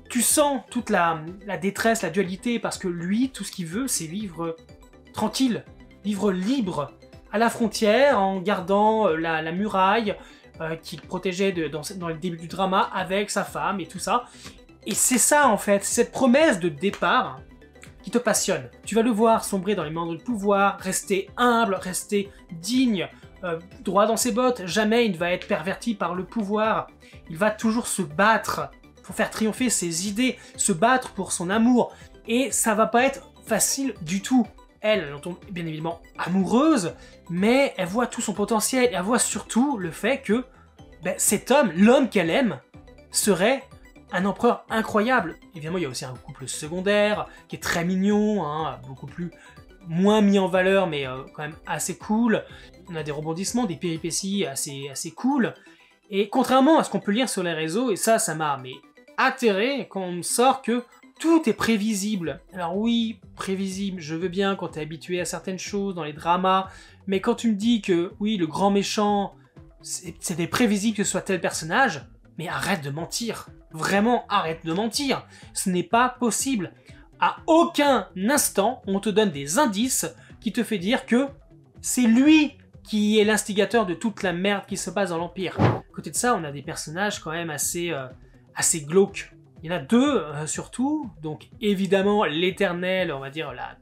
Tu sens toute la détresse, la dualité, parce que lui, tout ce qu'il veut, c'est vivre tranquille, vivre libre, à la frontière, en gardant la muraille qu'il protégeait dans le début du drama avec sa femme et tout ça. Et c'est ça en fait, cette promesse de départ qui te passionne. Tu vas le voir sombrer dans les méandres du pouvoir, rester humble, rester digne, droit dans ses bottes. Jamais il ne va être perverti par le pouvoir. Il va toujours se battre pour faire triompher ses idées, se battre pour son amour. Et ça va pas être facile du tout. Elle en tombe bien évidemment amoureuse, mais elle voit tout son potentiel, et elle voit surtout le fait que cet homme, l'homme qu'elle aime, serait un empereur incroyable. Évidemment, il y a aussi un couple secondaire qui est très mignon, beaucoup moins mis en valeur, mais quand même assez cool. On a des rebondissements, des péripéties assez cool. Et contrairement à ce qu'on peut lire sur les réseaux, et ça m'a atterré quand on me sort que tout est prévisible. Alors oui, prévisible, je veux bien quand t'es habitué à certaines choses dans les dramas, mais quand tu me dis que oui, le grand méchant, c'était prévisible que ce soit tel personnage, mais arrête de mentir. Vraiment, arrête de mentir. Ce n'est pas possible. À aucun instant, on te donne des indices qui te fait dire que c'est lui qui est l'instigateur de toute la merde qui se passe dans l'Empire. À côté de ça, on a des personnages quand même assez glauques. Il y en a deux surtout, donc évidemment l'éternelle, on va dire la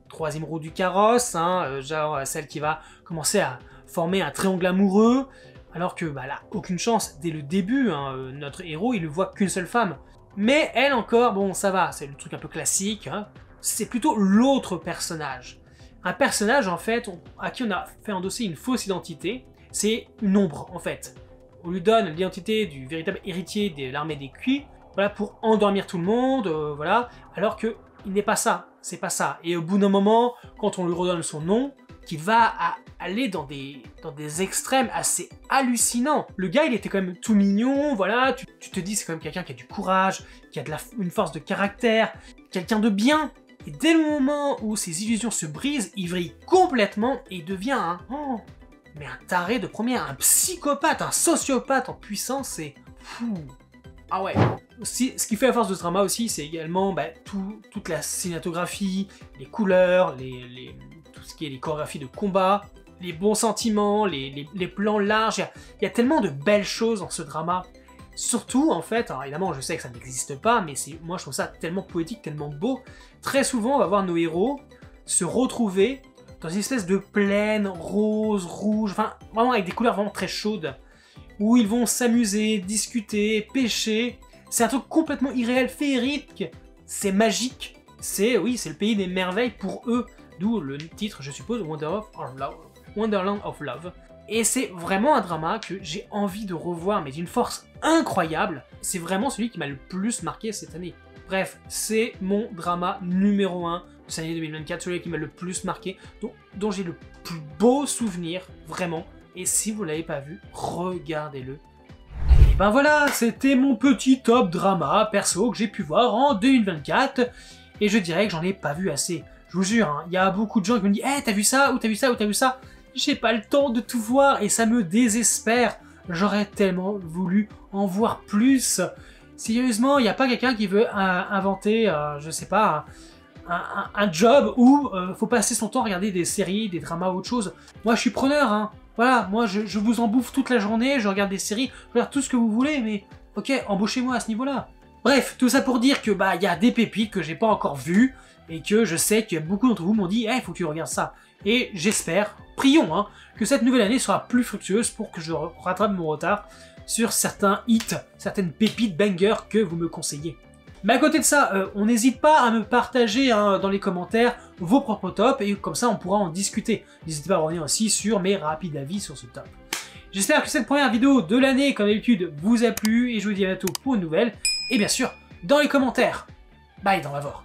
troisième roue du carrosse, genre celle qui va commencer à former un triangle amoureux, alors que elle a aucune chance dès le début, notre héros il ne voit qu'une seule femme. Mais elle encore, bon ça va, c'est le truc un peu classique, c'est plutôt l'autre personnage. Un personnage en fait à qui on a fait endosser une fausse identité, c'est une ombre en fait. On lui donne l'identité du véritable héritier de l'armée des Qi, voilà, pour endormir tout le monde, voilà, alors que il n'est pas ça, c'est pas ça. Et au bout d'un moment, quand on lui redonne son nom, qu'il va aller dans des extrêmes assez hallucinants. Le gars, il était quand même tout mignon, voilà, tu te dis c'est quand même quelqu'un qui a du courage, qui a une force de caractère, quelqu'un de bien. Et dès le moment où ses illusions se brisent, il vrille complètement et devient un taré de première, un psychopathe, un sociopathe en puissance, c'est fou. Ah ouais. Aussi, ce qui fait la force de ce drama aussi, c'est également toute la cinématographie, les couleurs, tout ce qui est les chorégraphies de combat, les bons sentiments, les plans larges. Il y a tellement de belles choses dans ce drama. Surtout, en fait, alors évidemment, je sais que ça n'existe pas, mais moi je trouve ça tellement poétique, tellement beau. Très souvent, on va voir nos héros se retrouver dans une espèce de plaine rose, rouge, enfin, vraiment avec des couleurs vraiment très chaudes, où ils vont s'amuser, discuter, pêcher. C'est un truc complètement irréel, féerique, c'est magique. Oui, c'est le pays des merveilles pour eux, d'où le titre, je suppose, Wonderland of Love. Et c'est vraiment un drama que j'ai envie de revoir, mais d'une force incroyable. C'est vraiment celui qui m'a le plus marqué cette année. Bref, c'est mon drama numéro 1 de cette année 2024, celui qui m'a le plus marqué, dont j'ai le plus beau souvenir, vraiment. Et si vous ne l'avez pas vu, regardez-le. Et ben voilà, c'était mon petit top drama perso que j'ai pu voir en 2024. Et je dirais que j'en ai pas vu assez. Je vous jure, il y a beaucoup de gens qui me disent « Hey, t'as vu ça, ou t'as vu ça, ou t'as vu ça ?» J'ai pas le temps de tout voir et ça me désespère. J'aurais tellement voulu en voir plus. Sérieusement, il n'y a pas quelqu'un qui veut inventer, je sais pas, un job où faut passer son temps à regarder des séries, des dramas ou autre chose. Moi, je suis preneur, Voilà, moi, je vous en bouffe toute la journée, je regarde des séries, je regarde tout ce que vous voulez, mais ok, embauchez-moi à ce niveau-là. Bref, tout ça pour dire que y a des pépites que j'ai pas encore vues et que je sais que beaucoup d'entre vous m'ont dit « Hey, faut que tu regardes ça ». Et j'espère, prions, que cette nouvelle année sera plus fructueuse pour que je rattrape mon retard sur certains hits, certaines pépites bangers que vous me conseillez. Mais à côté de ça, on n'hésite pas à me partager dans les commentaires vos propres tops, et comme ça on pourra en discuter. N'hésitez pas à revenir aussi sur mes rapides avis sur ce top. J'espère que cette première vidéo de l'année, comme d'habitude, vous a plu, et je vous dis à bientôt pour une nouvelle, et bien sûr, dans les commentaires. Bye dans la Vore.